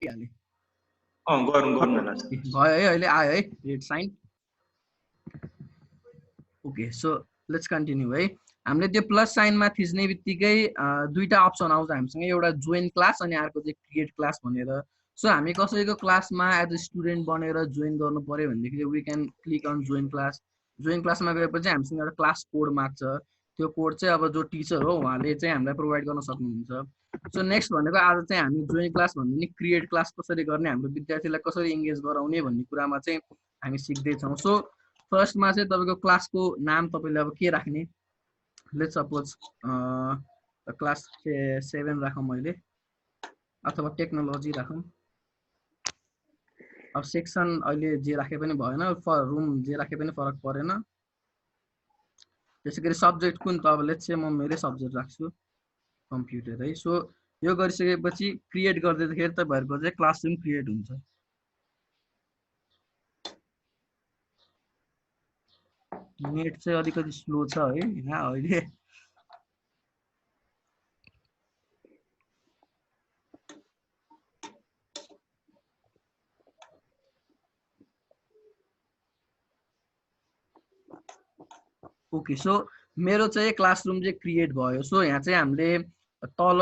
हाले गर्नु न भयो है अहिले आयो है red sign okay so let's continue है हामीले त्यो प्लस साइनमा थिच्ने बित्तिकै दुईटा अप्सन आउँछ हामीसँग एउटा जोइन क्लास अनि अर्को चाहिँ क्रिएट क्लास भनेर सो हामी कसैको क्लासमा एज अ स्टुडेन्ट बनेर जोइन गर्नु पर्यो भनेदेखि we can click on join क्लासमा गएपछि हामीसँग एउटा क्लास कोड माग्छ त्यो कोड चाहिँ अब जो टिचर हो उहाँले चाहिँ हामीलाई प्रोभाइड गर्न सक्नुहुन्छ सो नेक्स्ट भनेको आज चाहिँ हामी जोइन क्लास भन्दा नि क्रिएट क्लास कसरी गर्ने हाम्रो विद्यार्थीलाई कसरी इङ्गेज गराउने भन्ने कुरामा चाहिँ हामी सिक्दैछौँ सो फर्स्टमा चाहिँ तपाईँको क्लासको नाम तपाईँले अब के राख्ने लेट्स सपोज क्लास 7 राखौँ मैले अथवा टेक्नोलोजी राखौँ अब सेक्सन अहिले जे राखे पनि भएन रुम जे राखे पनि फरक परेन त्यसै गरी सब्जेक्ट कुन त अब लेट्स चाहिँ म मेरै सब्जेक्ट राख्छु कम्प्युटर है सो यो गरिसकेपछि क्रिएट गर्दैखेरि तपाईँहरूको चाहिँ क्लासरुम क्रिएट हुन्छ नेट चाहिँ अलिकति स्लो छ है यहाँ अहिले ओके सो मेरो चाहिँ क्लासरुम चाहिँ क्रिएट भयो सो यहाँ चाहिँ हामीले तल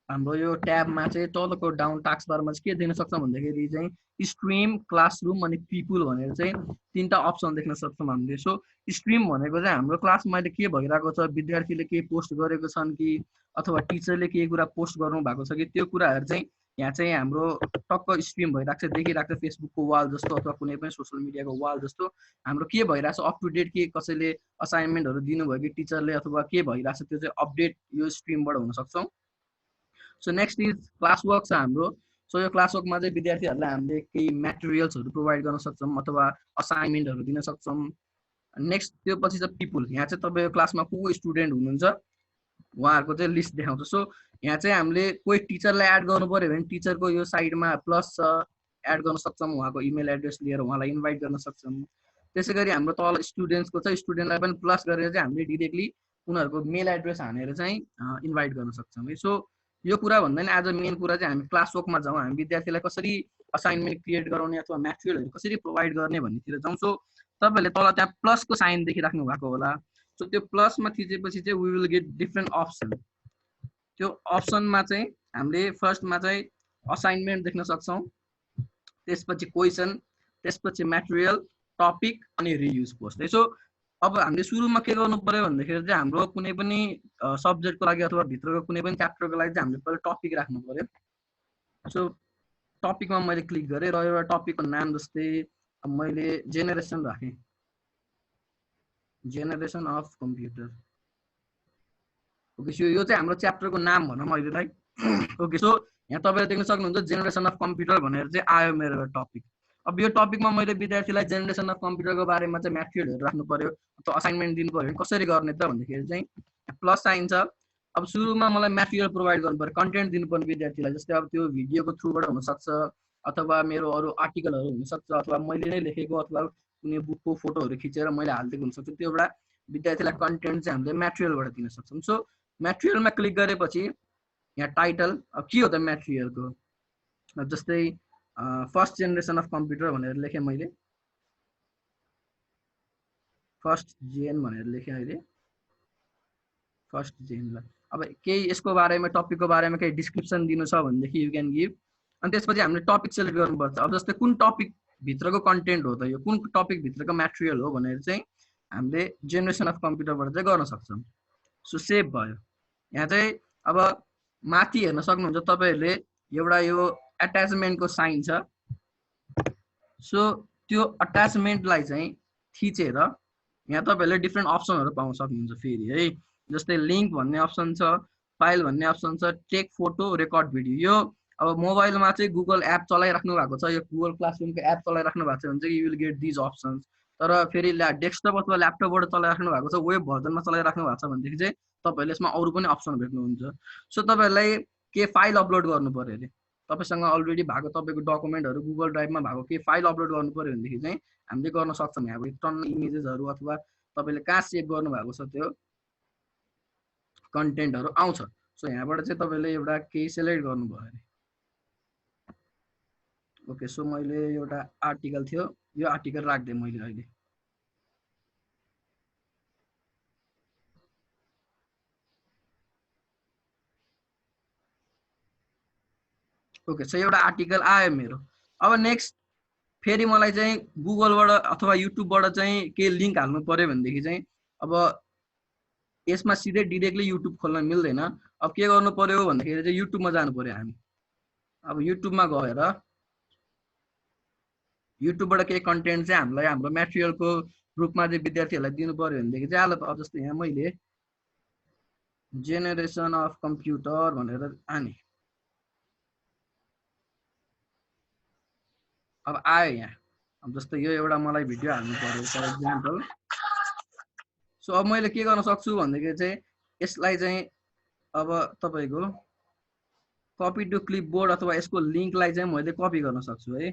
हाम्रो यो ट्याबमा चाहिँ तलको डाउन टास्क बारमा चाहिँ के देख्न सक्छौँ भन्दाखेरि चाहिँ स्ट्रिम क्लासरुम अनि पिपुल भनेर चाहिँ तीनटा अप्सन देख्न सक्छौँ हामीले सो स्ट्रिम भनेको चाहिँ हाम्रो क्लासमा अहिले के भइरहेको छ विद्यार्थीले के पोस्ट गरेको छन् कि अथवा टिचरले केही कुरा पोस्ट गर्नु भएको छ कि त्यो कुराहरू चाहिँ यहाँ चाहिँ हाम्रो टक्क स्ट्रिम भइरहेको छ देखिरहेको छ फेसबुकको वाल जस्तो अथवा कुनै पनि सोसियल मिडियाको वाल जस्तो हाम्रो के भइरहेछ अप टु डेट के कसैले असाइनमेन्टहरू दिनुभयो कि टिचरले अथवा के भइरहेछ त्यो चाहिँ अपडेट यो स्ट्रिमबाट हुन सक्छौँ so next is class work छ हाम्रो सो यो क्लास वर्कमा चाहिँ विद्यार्थीहरूलाई हामीले केही मेटेरियल्सहरू प्रोभाइड गर्न सक्छौँ अथवा असाइनमेन्टहरू दिन सक्छौँ नेक्स्ट त्यो पछि चाहिँ पिपुल यहाँ चाहिँ तपाईँको क्लासमा को स्टुडेन्ट हुनुहुन्छ उहाँहरूको चाहिँ लिस्ट देखाउँछ सो यहाँ चाहिँ हामीले कोही टिचरलाई एड गर्नु पऱ्यो भने टिचरको यो साइडमा प्लस छ एड गर्न सक्छौँ उहाँको इमेल एड्रेस लिएर उहाँलाई इन्भाइट गर्न सक्छौँ त्यसै गरी हाम्रो तल स्टुडेन्ट्सको छ स्टुडेन्टलाई पनि प्लस गरेर चाहिँ हामीले डिरेक्टली उनीहरूको मेल एड्रेस हानेर चाहिँ इन्भाइट गर्न सक्छौँ है सो यो कुरा भन्दा नि आज मेन कुरा चाहिँ हामी क्लास वर्कमा जाउँ हामी विद्यार्थीलाई कसरी असाइनमेन्ट क्रिएट गराउने अथवा म्याटेरियलहरू कसरी प्रोभाइड गर्ने भन्नेतिर जाउँ सो तपाईँहरूले तल त्यहाँ प्लसको साइन देखिराख्नु भएको होला सो त्यो प्लसमा थिचेपछि चाहिँ we will get different option त्यो अप्सनमा चाहिँ हामीले फर्स्टमा चाहिँ असाइनमेन्ट देख्न सक्छौँ त्यसपछि क्वेसन त्यसपछि म्याटेरियल टपिक अनि रियुज पोस्ट है सो अब हामीले सुरुमा के गर्नु पर्यो भन्दाखेरि चाहिँ हाम्रो कुनै पनि सब्जेक्टको लागि अथवा भित्रको कुनै पनि च्याप्टरको लागि चाहिँ हामीले पहिला टपिक राख्नु पर्यो सो टपिकमा मैले क्लिक गरेँ र एउटा टपिकको नाम जस्तै मैले जेनेरेसन राखेँ generation of computer okay so यो चाहिँ हाम्रो च्याप्टरको नाम भनौँ अहिलेलाई ओके सो यहाँ तपाईँले देख्न सक्नुहुन्छ जेनेरेसन अफ कम्प्युटर भनेर चाहिँ आयो मेरो टपिक अब यो टपिकमा मैले विद्यार्थीलाई जेनेरेसन अफ कम्प्युटरको बारेमा चाहिँ म्याटेरियलहरू राख्नु पर्यो अथवा असाइनमेन्ट दिनु पर्यो भने कसरी गर्ने त भन्दाखेरि चाहिँ प्लस साइन छ अब सुरुमा मलाई म्याटेरियल प्रोभाइड गर्नु पर्यो कन्टेन्ट दिनु पर्ने विद्यार्थीलाई जस्तै अब त्यो भिडियोको थ्रुबाट हुनसक्छ अथवा मेरो अरू आर्टिकलहरू हुनसक्छ अथवा मैले नै लेखेको अथवा कुनै बुकको फोटोहरू खिचेर मैले हालिदिएको हुनसक्छ त्यो एउटा विद्यार्थीलाई कन्टेन्ट चाहिँ हामीले म्याटेरियलबाट दिन सक्छौँ सो म्याटेरियलमा क्लिक गरेपछि यहाँ टाइटल अब के हो त म्याटेरियलको जस्तै फर्स्ट जेनेरेसन अफ कम्प्युटर भनेर लेखेँ मैले फर्स्ट जेन भनेर लेखेँ अहिले फर्स्ट जेनलाई अब केही यसको बारेमा टपिकको बारेमा केही डिस्क्रिप्सन दिनु छ भनेदेखि यु क्यान गिभ अनि त्यसपछि हामीले टपिक सेलेक्ट गर्नुपर्छ अब जस्तै कुन टपिक भित्रको कन्टेन्ट हो त यो कुन टपिक भित्रको म्याटेरियल हो भनेर चाहिँ हामीले जेनेरेसन अफ कम्प्युटरबाट चाहिँ गर्न सक्छौँ सो सेभ भयो यहाँ चाहिँ अब माथि हेर्न सक्नुहुन्छ तपाईँहरूले एउटा यो एट्याचमेन्टको साइन छ सो त्यो अट्याचमेन्टलाई चाहिँ थिचेर यहाँ तपाईँहरूले डिफ्रेन्ट अप्सनहरू पाउन सक्नुहुन्छ फेरि है जस्तै लिङ्क भन्ने अप्सन छ फाइल भन्ने अप्सन छ टेक फोटो रेकर्ड भिडियो यो अब मोबाइलमा चाहिँ गुगल एप चलाइराख्नु भएको छ यो गुगल क्लासरुमको एप चलाइराख्नु भएको छ भने चाहिँ you will get these options तर फेरि डेस्कटप अथवा ल्यापटपबाट चलाइराख्नु भएको छ वेब भर्जनमा चलाइराख्नु भएको छ भनेदेखि चाहिँ तपाईँहरूले यसमा अरू पनि अप्सन भेट्नुहुन्छ सो तपाईँहरूलाई के फाइल अपलोड गर्नु पर्यो अरे तपाईँसँग अलरेडी भएको तपाईँको डकुमेन्टहरू गुगल ड्राइभमा भएको केही फाइल अपलोड गर्नु पर्यो भनेदेखि चाहिँ हामीले गर्न सक्छौँ यहाँ टन इमेजेसहरू अथवा तपाईँले कहाँ सेभ गर्नुभएको छ त्यो कन्टेन्टहरू आउँछ सो यहाँबाट चाहिँ तपाईँले एउटा केही सेलेक्ट गर्नुभयो अरे ओके सो मैले एउटा आर्टिकल थियो यो आर्टिकल राख्दै मैले अहिले ओके सो एउटा आर्टिकल आयो मेरो अब नेक्स्ट फेरि मलाई चाहिँ गुगलबाट अथवा युट्युबबाट चाहिँ के लिंक हाल्नु पर्यो भनेदेखि चाहिँ अब यसमा सिधै डाइरेक्टली युट्युब खोल्न मिल्दैन अब के गर्नु पर्यो भन्दाखेरि चाहिँ युट्युबमा जानु पर्यो हामी अब युट्युबमा गएर युट्युबबाट केही कन्टेन्ट चाहिँ हामीलाई हाम्रो म्याटेरियलको रूपमा चाहिँ विद्यार्थीहरूलाई दिनु पर्यो भनेदेखि चाहिँ अब जस्तो यहाँ मैले जेनेरेसन अफ कम्प्युटर भनेर आने अब आयो यहाँ अब जस्तो यो एउटा मलाई भिडियो हाल्नु पर्यो फर एक्जाम्पल सो अब मैले के गर्न सक्छु भन्दाखेरि चाहिँ यसलाई चाहिँ अब तपाईको कपी टु क्लिपबोर्ड अथवा यसको लिंकलाई चाहिँ मैले कपी गर्न सक्छु है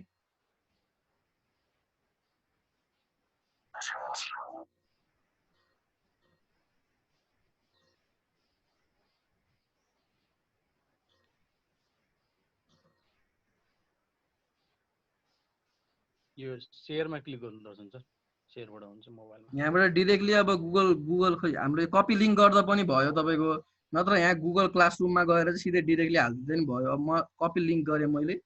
यो शेयरमा क्लिक गर्नुपर्छ नि सर शेयरबाट हुन्छ मोबाइलमा यहाँबाट डाइरेक्टली अब गुगल खै हाम्रो कपी लिंक गर्दा पनि भयो तपाईको नत्र यहाँ गुगल क्लासरुममा गएर चाहिँ सिधै डाइरेक्टली हाल्दिँदा पनि भयो अब म कपी लिंक गरेँ मैले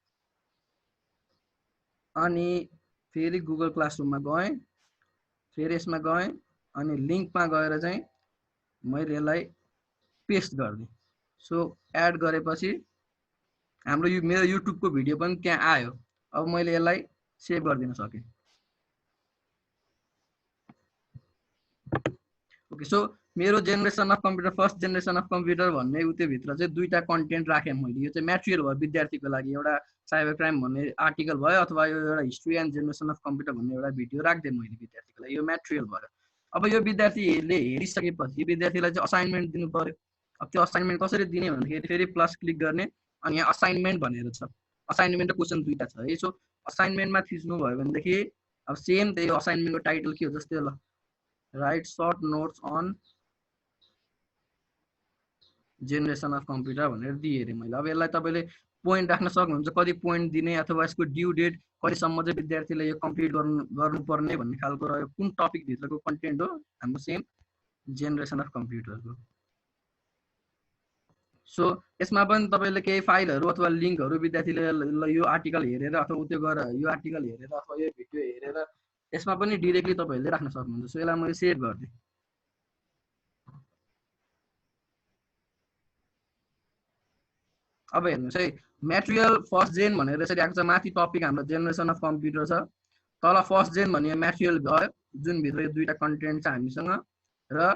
अनि फेरि गुगल क्लासरुममा गएँ फेरि यसमा गएँ अनि लिंकमा गएर चाहिँ मैले यसलाई पेस्ट गर्दिएँ सो एड गरेपछि हाम्रो यो मेरो युट्युबको भिडियो पनि त्यहाँ आयो अब मैले यसलाई सेभ गरिदिन सकेँ ओके सो मेरो generation of computer first generation of computer भन्ने उत्यो भित्र चाहिँ दुईटा कन्टेन्ट राखेँ मैले यो चाहिँ म्याटेरियल भयो विद्यार्थीको लागि एउटा साइबर क्राइम भन्ने आर्टिकल भयो अथवा यो एउटा history and generation of computer भन्ने एउटा भिडियो राख्दिएँ मैले विद्यार्थीको लागि यो म्याटेरियल भयो अब यो विद्यार्थीले हेरिसकेपछि विद्यार्थीलाई चाहिँ असाइनमेन्ट दिनु पर्यो अब त्यो असाइनमेन्ट कसरी दिने भन्दाखेरि फेरि प्लस क्लिक गर्ने अनि यहाँ असाइनमेन्ट भनेर छ असाइनमेन्ट र क्वेसन दुईटा छ है सो असाइनमेन्टमा थिच्नु भयो भनेदेखि अब सेम त्यही असाइनमेन्टको टाइटल के हो जस्तै ल write short notes on generation of computer भनेर दिएँ अरे मैले अब यसलाई तपाईँले पोइन्ट राख्न सक्नुहुन्छ कति पोइन्ट दिने अथवा यसको ड्यू डेट कहिलेसम्म चाहिँ विद्यार्थीले यो कम्प्लिट गर्नुपर्ने भन्ने खालको रह्यो कुन टपिक भित्रको कन्टेन्ट हो हाम्रो सेम जेनेरेसन अफ कम्प्युटरको सो यसमा पनि तपाईँले केही फाइलहरू अथवा लिङ्कहरू विद्यार्थीले यो आर्टिकल हेरेर अथवा उत्यो गरेर यो आर्टिकल हेरेर अथवा यो भिडियो हेरेर यसमा पनि डाइरेक्टली तपाईँहरूले राख्न सक्नुहुन्छ सो यसलाई मैले सेभ गरिदिएँ अब हेर्नुहोस् है म्याटेरियल फर्स्ट जेन भनेर यसरी आएको छ माथि टपिक हाम्रो जेनेरेसन अफ कम्प्युटर छ तल फर्स्ट जेन भन्ने म्याटेरियल भयो जुन भित्र यो दुईटा कन्टेन्ट छ हामीसँग र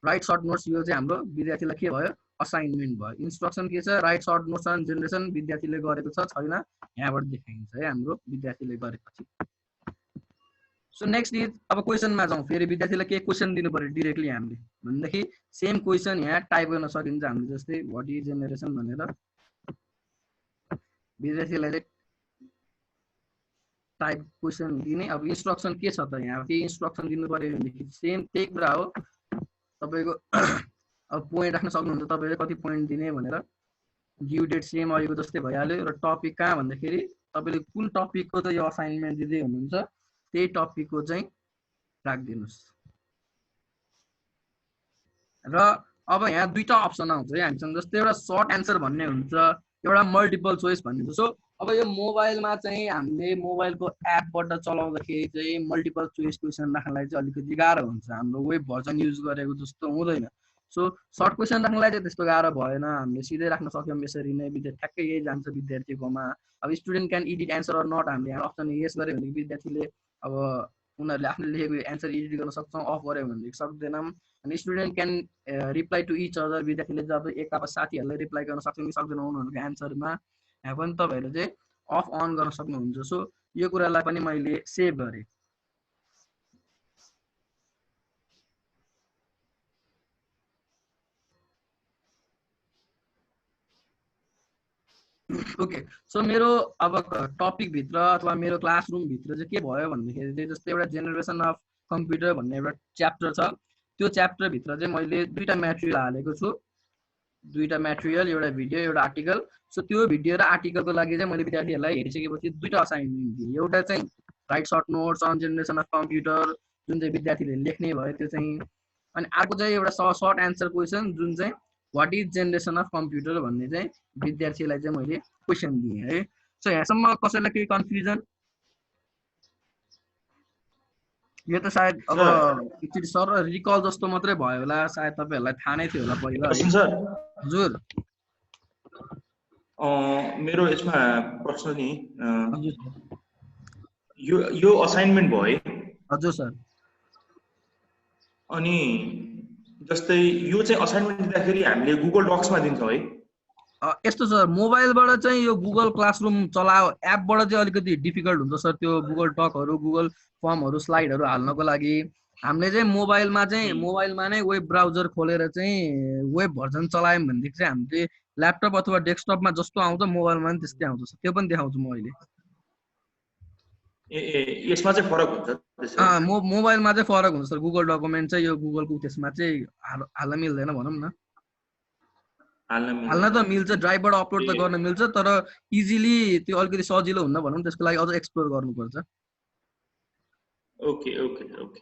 राइट सर्ट नोट्स यो चाहिँ हाम्रो विद्यार्थीलाई के भयो असाइनमेन्ट भयो इन्स्ट्रक्सन के छ write short notes on generation विद्यार्थीले गरेको छ छैन यहाँबाट देखाइन्छ है हाम्रो विद्यार्थीले गरेपछि सो नेक्स्ट इज अब क्वेसनमा जाउँ फेरि विद्यार्थीलाई के क्वेसन दिनु पर्यो डाइरेक्टली हामीले भनेदेखि सेम क्वेसन यहाँ टाइप गर्न सकिन्छ हामीले जस्तै व्हाट इज जेनेरेसन भनेर विद्यार्थीलाई टाइप क्वेसन दिने अब इन्स्ट्रक्सन के छ त यहाँ के इन्स्ट्रक्सन दिनु पर्यो भनेदेखि सेम त्यही कुरा हो तपाईको अब पोइन्ट राख्न सक्नुहुन्छ तपाईले कति पोइन्ट दिने भनेर ड्यू डेट सेम अहिलेको जस्तै भइहाल्यो र टपिक कहाँ भन्दाखेरि तपाईले कुन टपिकको चाहिँ यो असाइनमेन्ट दिँदै हुनुहुन्छ त्यही टपिकको चाहिँ राखिदिनुस् र अब यहाँ दुईटा अप्सन आउँछ है हामीसँग जस्तै एउटा सर्ट एन्सर भन्ने हुन्छ एउटा मल्टिपल चोइस भन्ने हुन्छ सो अब यो मोबाइलमा चाहिँ हामीले मोबाइलको एपबाट चलाउँदाखेरि चाहिँ मल्टिपल चोइस क्वेसन राख्नलाई चाहिँ अलिकति गाह्रो हुन्छ हाम्रो वेब भर्जन युज गरेको जस्तो हुँदैन सो सर्ट क्वेसन राख्नलाई चाहिँ त्यस्तो गाह्रो भएन हामीले सिधै राख्न सक्यौँ यसरी नै ठ्याक्कै यही जान्छ विद्यार्थीकोमा अब student can edit answer or not हामीले यहाँ अप्सन यस गऱ्यो भने विद्यार्थीले अब उनीहरूले आफूले लेखेको एन्सर एडिट गर्न सक्छौँ अफ गऱ्यो भनेदेखि सक्दैनौँ अनि student can reply to each other विद्यार्थीले जब एक अब साथीहरूलाई रिप्लाई गर्न सक्छौँ कि सक्दैनौँ उनीहरूको एन्सरमा यहाँ पनि तपाईँहरूले चाहिँ अफ अन गर्न सक्नुहुन्छ सो यो कुरालाई पनि मैले सेभ गरेँ ओके सो मेरो अब टपिक भित्र अथवा मेरो क्लासरुम भित्र चाहिँ के भयो भन्दाखेरि चाहिँ जस्तै एउटा जेनेरेसन अफ कम्प्युटर भन्ने एउटा च्याप्टर छ त्यो च्याप्टर भित्र चाहिँ मैले दुईटा म्याटेरियल हालेको छु दुईटा म्याटेरियल, एउटा भिडियो, एउटा आर्टिकल। सो त्यो भिडियो र आर्टिकलको लागि चाहिँ मैले विद्यार्थीहरूलाई हेरिसकेपछि दुईटा असाइनमेन्ट दिएँ। एउटा चाहिँ write short notes on generation of computer, जुन चाहिँ विद्यार्थीले लेख्ने भयो त्यो चाहिँ, अनि अर्को चाहिँ एउटा सर्ट एन्सर क्वेसन जुन चाहिँ what is generation of computer भन्ने चाहिँ विद्यार्थीलाई चाहिँ मैले क्वेसन दिएँ है। सो यहाँसम्म कसैलाई केही कन्फ्युजन? यो त सायद अब एकचोटि सर रिकल जस्तो मात्रै भयो होला, सायद तपाईँहरूलाई थाहा नै थियो होला पहिला है। सर हजुर मेरो यसमा प्रश्न नि हजुर यो असाइनमेन्ट भयो है? हजुर सर। अनि जस्तै यो चाहिँ असाइनमेन्ट दिँदाखेरि हामीले गुगल डक्समा दिन्छौँ है? यस्तो सर, मोबाइलबाट चाहिँ यो गुगल क्लासरुम चलायो एपबाट चाहिँ अलिकति डिफिकल्ट हुन्छ सर, त्यो गुगल डकहरू, गुगल फर्महरू, स्लाइडहरू हाल्नको लागि। हामीले चाहिँ मोबाइलमा नै वेब ब्राउजर खोलेर चाहिँ वेब भर्जन चलायौँ भनेदेखि चाहिँ हामीले ल्यापटप अथवा डेस्कटपमा जस्तो आउँछ मोबाइलमा पनि त्यस्तै आउँछ, त्यो पनि देखाउँछु म अहिले। यसमा चाहिँ फरक हुन्छ? मोबाइलमा चाहिँ फरक हुन्छ सर, गुगल डकुमेन्ट चाहिँ यो गुगलको त्यसमा चाहिँ हाल्न मिल्दैन भनौँ न। हाल्न त मिल्छ, ड्राइभबाट अपलोड त गर्न मिल्छ, तर इजिली त्यो अलिकति सजिलो हुन्न भनौँ, त्यसको लागि अझ एक्सप्लोर गर्नुपर्छ। Okay okay okay.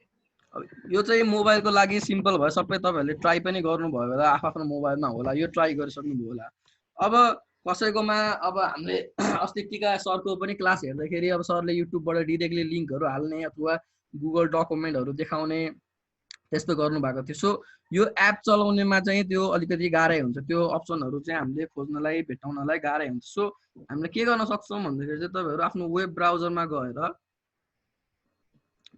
यो चाहिँ मोबाइलको लागि सिम्पल भयो, सबै तपाईँहरूले ट्राई पनि गर्नुभयो होला, आफ्नो मोबाइलमा होला, यो ट्राई गरिसक्नुभयो होला। अब कसैकोमा अब हामीले अस्ति टिका सरको पनि क्लास हेर्दाखेरि अब सरले युट्युबबाट डिरेक्टली लिङ्कहरू हाल्ने अथवा गुगल डकुमेन्टहरू देखाउने त्यस्तो गर्नुभएको थियो। सो यो एप चलाउनेमा चाहिँ त्यो अलिकति गाह्रै हुन्छ, त्यो अप्सनहरू चाहिँ हामीले खोज्नलाई भेट्टाउनलाई गाह्रै हुन्छ। सो हामीले के गर्न सक्छौँ भन्दाखेरि चाहिँ तपाईँहरू आफ्नो वेब ब्राउजरमा गएर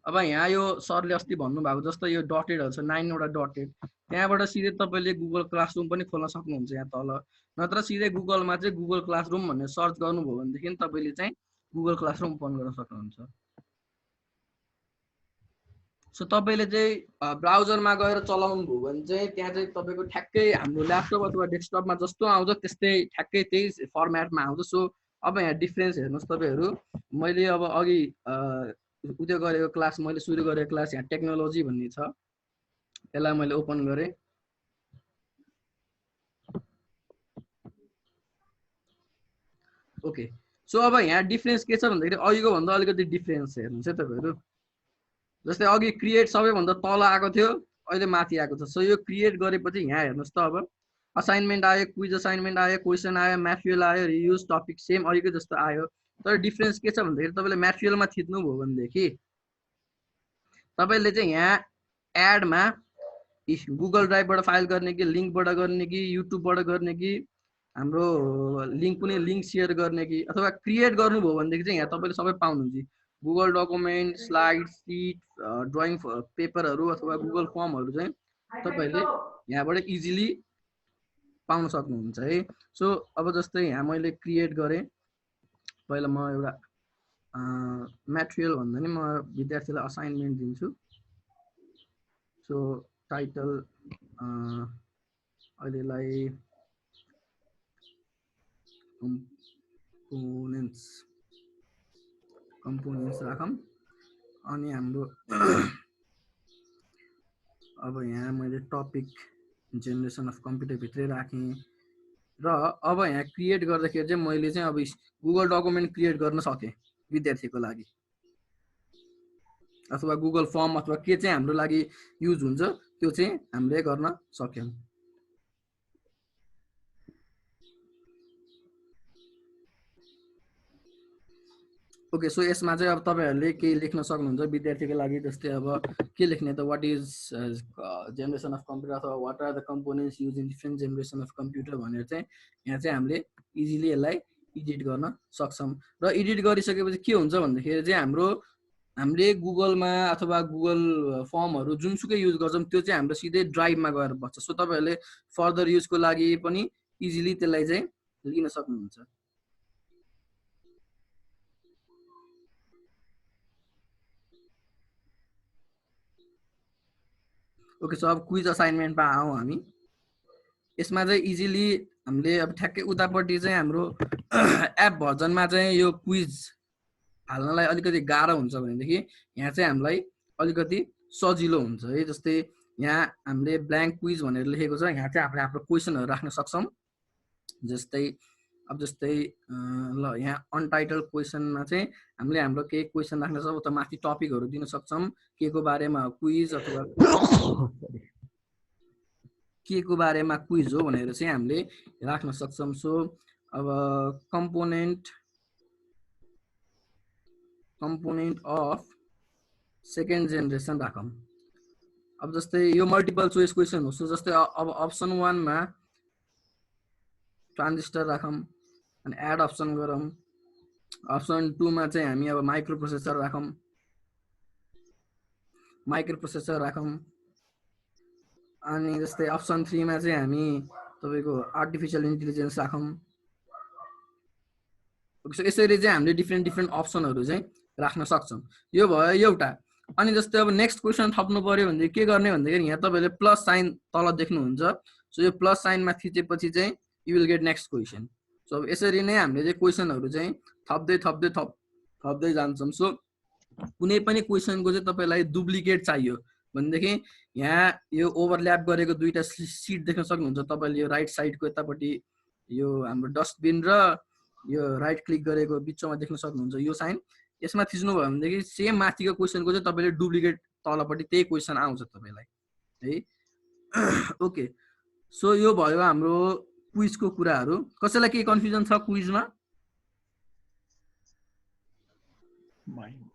अब यहाँ यो सरले अस्ति भन्नुभएको जस्तो यो डटेडहरू छ 9वटा डटेड, त्यहाँबाट सिधै तपाईँले गुगल क्लासरुम पनि खोल्न सक्नुहुन्छ यहाँ तल, नत्र सिधै गुगलमा चाहिँ गुगल क्लासरुम भनेर सर्च गर्नुभयो भनेदेखि तपाईँले चाहिँ गुगल क्लासरुम ओपन गर्न सक्नुहुन्छ। सो तपाईँले चाहिँ ब्राउजरमा गएर चलाउनु भयो भने चाहिँ त्यहाँ चाहिँ तपाईँको ठ्याक्कै हाम्रो ल्यापटप अथवा डेस्कटपमा जस्तो आउँछ त्यस्तै ठ्याक्कै त्यही फर्मेटमा आउँछ। सो अब यहाँ डिफ्रेन्स हेर्नुहोस् तपाईँहरू, मैले अब अघि उयो गरेको क्लास, मैले सुरु गरेको क्लास यहाँ टेक्नोलोजी भन्ने छ, यसलाई मैले ओपन गरेँ। ओके, सो अब यहाँ डिफ्रेन्स के छ भन्दाखेरि अघिको भन्दा अलिकति डिफ्रेन्स हेर्नुहोस् है तपाईँहरू। जस्तै अघि क्रिएट सबैभन्दा तल आएको थियो, अहिले माथि आएको छ। सो यो क्रिएट गरेपछि यहाँ हेर्नुहोस् त अब असाइनमेन्ट आयो, क्विज असाइनमेन्ट आयो, क्वेसन आयो, म्याटेरियल आयो, रियुज टपिक सेम अघिको जस्तो आयो। तर डिफ्रेन्स के छ भन्दाखेरि तपाईँले म्याटेरियलमा थिच्नुभयो भनेदेखि तपाईँले चाहिँ यहाँ एडमा गुगल ड्राइभबाट फाइल गर्ने कि लिङ्कबाट गर्ने कि युट्युबबाट गर्ने कि हाम्रो कुनै लिङ्क सेयर गर्ने कि अथवा क्रिएट गर्नुभयो भनेदेखि चाहिँ यहाँ तपाईँले सबै पाउनुहुन्छ, Google document, slide, sheet, drawing पेपरहरू अथवा गुगल फर्महरू चाहिँ तपाईँले यहाँबाट इजिली पाउन सक्नुहुन्छ है। सो अब जस्तै यहाँ मैले क्रिएट गरेँ, पहिला म एउटा म्याटेरियल भन्दा नि म विद्यार्थीलाई असाइनमेन्ट दिन्छु। सो टाइटल अहिलेलाई कम्पोनेन्ट्स राखौँ, अनि हाम्रो अब यहाँ मैले टपिक जेनेरेसन अफ कम्प्युटर भित्रै राखेँ र अब यहाँ क्रिएट गर्दाखेरि चाहिँ मैले चाहिँ अब गुगल डकुमेन्ट क्रिएट गर्न सकेँ विद्यार्थीको लागि, अथवा गुगल फर्म अथवा के चाहिँ हाम्रो लागि युज हुन्छ त्यो चाहिँ हामीले गर्न सक्यौँ। ओके, सो यसमा चाहिँ अब तपाईँहरूले के लेख्न सक्नुहुन्छ विद्यार्थीको लागि, जस्तै अब के लेख्ने त what is generation of computer अथवा what are the components use in different generation of computer भनेर चाहिँ यहाँ चाहिँ हामीले इजिली यसलाई एडिट गर्न सक्छौँ। र एडिट गरिसकेपछि के हुन्छ भन्दाखेरि चाहिँ हामीले गुगलमा अथवा गुगल फर्महरू जुनसुकै युज गर्छौँ त्यो चाहिँ हाम्रो सिधै ड्राइभमा गएर बस्छ। सो तपाईँहरूले फर्दर युजको लागि पनि इजिली त्यसलाई चाहिँ लिन सक्नुहुन्छ। ओके, सो अब क्विज असाइनमेन्टमा आउँ हामी। यसमा चाहिँ इजिली हामीले अब ठ्याक्कै उतापट्टि चाहिँ हाम्रो एप भर्जनमा चाहिँ यो क्विज हाल्नलाई अलिकति गाह्रो हुन्छ भनेदेखि यहाँ चाहिँ हामीलाई अलिकति सजिलो हुन्छ है। जस्तै यहाँ हामीले ब्ल्याङ्क क्विज भनेर लेखेको छ, यहाँ चाहिँ हामीले हाम्रो क्वेसनहरू राख्न सक्छौँ। जस्तै ल यहाँ अनटाइटल क्वेसनमा चाहिँ हामीले हाम्रो केही क्वेसन राख्न सक्छौँ, त माथि टपिकहरू दिन सक्छौँ, के को बारेमा क्विज अथवा के को बारेमा क्विज हो भनेर चाहिँ हामीले राख्न सक्छौँ। सो अब कम्पोनेन्ट अफ सेकेन्ड जेनेरेसन राखौँ। अब जस्तै यो मल्टिपल चोइस क्वेसन हो। सो जस्तै अब अप्सन 1 मा ट्रान्जिस्टर राखौँ अनि एड अप्सन गरौँ। अप्सन 2 मा चाहिँ हामी अब माइक्रो प्रोसेसर राखौँ अनि जस्तै अप्सन 3 मा चाहिँ हामी तपाईको आर्टिफिशियल इन्टेलिजेन्स राखौँ। सो यसरी चाहिँ हामीले डिफ्रेन्ट अप्सनहरू चाहिँ राख्न सक्छौँ। यो भयो एउटा। अनि जस्तै अब नेक्स्ट क्वेसन थप्नु पर्यो भने के गर्ने भन्दाखेरि यहाँ तपाईले प्लस साइन तल देख्नुहुन्छ। सो यो प्लस साइनमा थिचेपछि चाहिँ you will get next question. So अब यसरी नै हामीले चाहिँ क्वेसनहरू चाहिँ थप्दै जान्छौँ। सो कुनै पनि क्वेसनको चाहिँ तपाईलाई डुप्लिकेट चाहियो भनेदेखि यहाँ यो ओभरल्याप गरेको दुईटा सिट देख्न सक्नुहुन्छ तपाईले। यो राइट साइडको यतापट्टि यो हाम्रो डस्टबिन र यो राइट क्लिक गरेको बिचमा देख्न सक्नुहुन्छ यो साइन। यसमा थिच्नु भयो भनेदेखि सेम माथिको क्वेसनको चाहिँ तपाईले डुप्लिकेट तलपट्टि त्यही क्वेसन आउँछ तपाईलाई है। ओके, सो यो भयो हाम्रो क्विजको कुराहरू। कसैलाई केही कन्फ्युजन छ क्विजमा?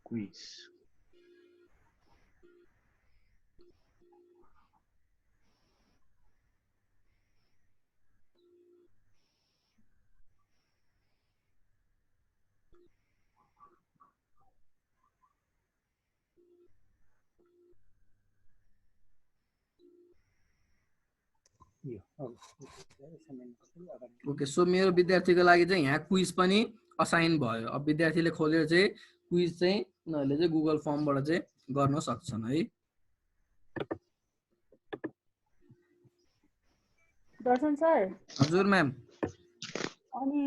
क्विज ओके, सो मेरो विद्यार्थीको लागि चाहिँ यहाँ क्विज पनि असाइन भयो। अब विद्यार्थीले खोलेर चाहिँ क्विज चाहिँ उनीहरूले चाहिँ गुगल फर्मबाट चाहिँ गर्न सक्छन् है। दर्शन सर। हजुर म्याम। अनि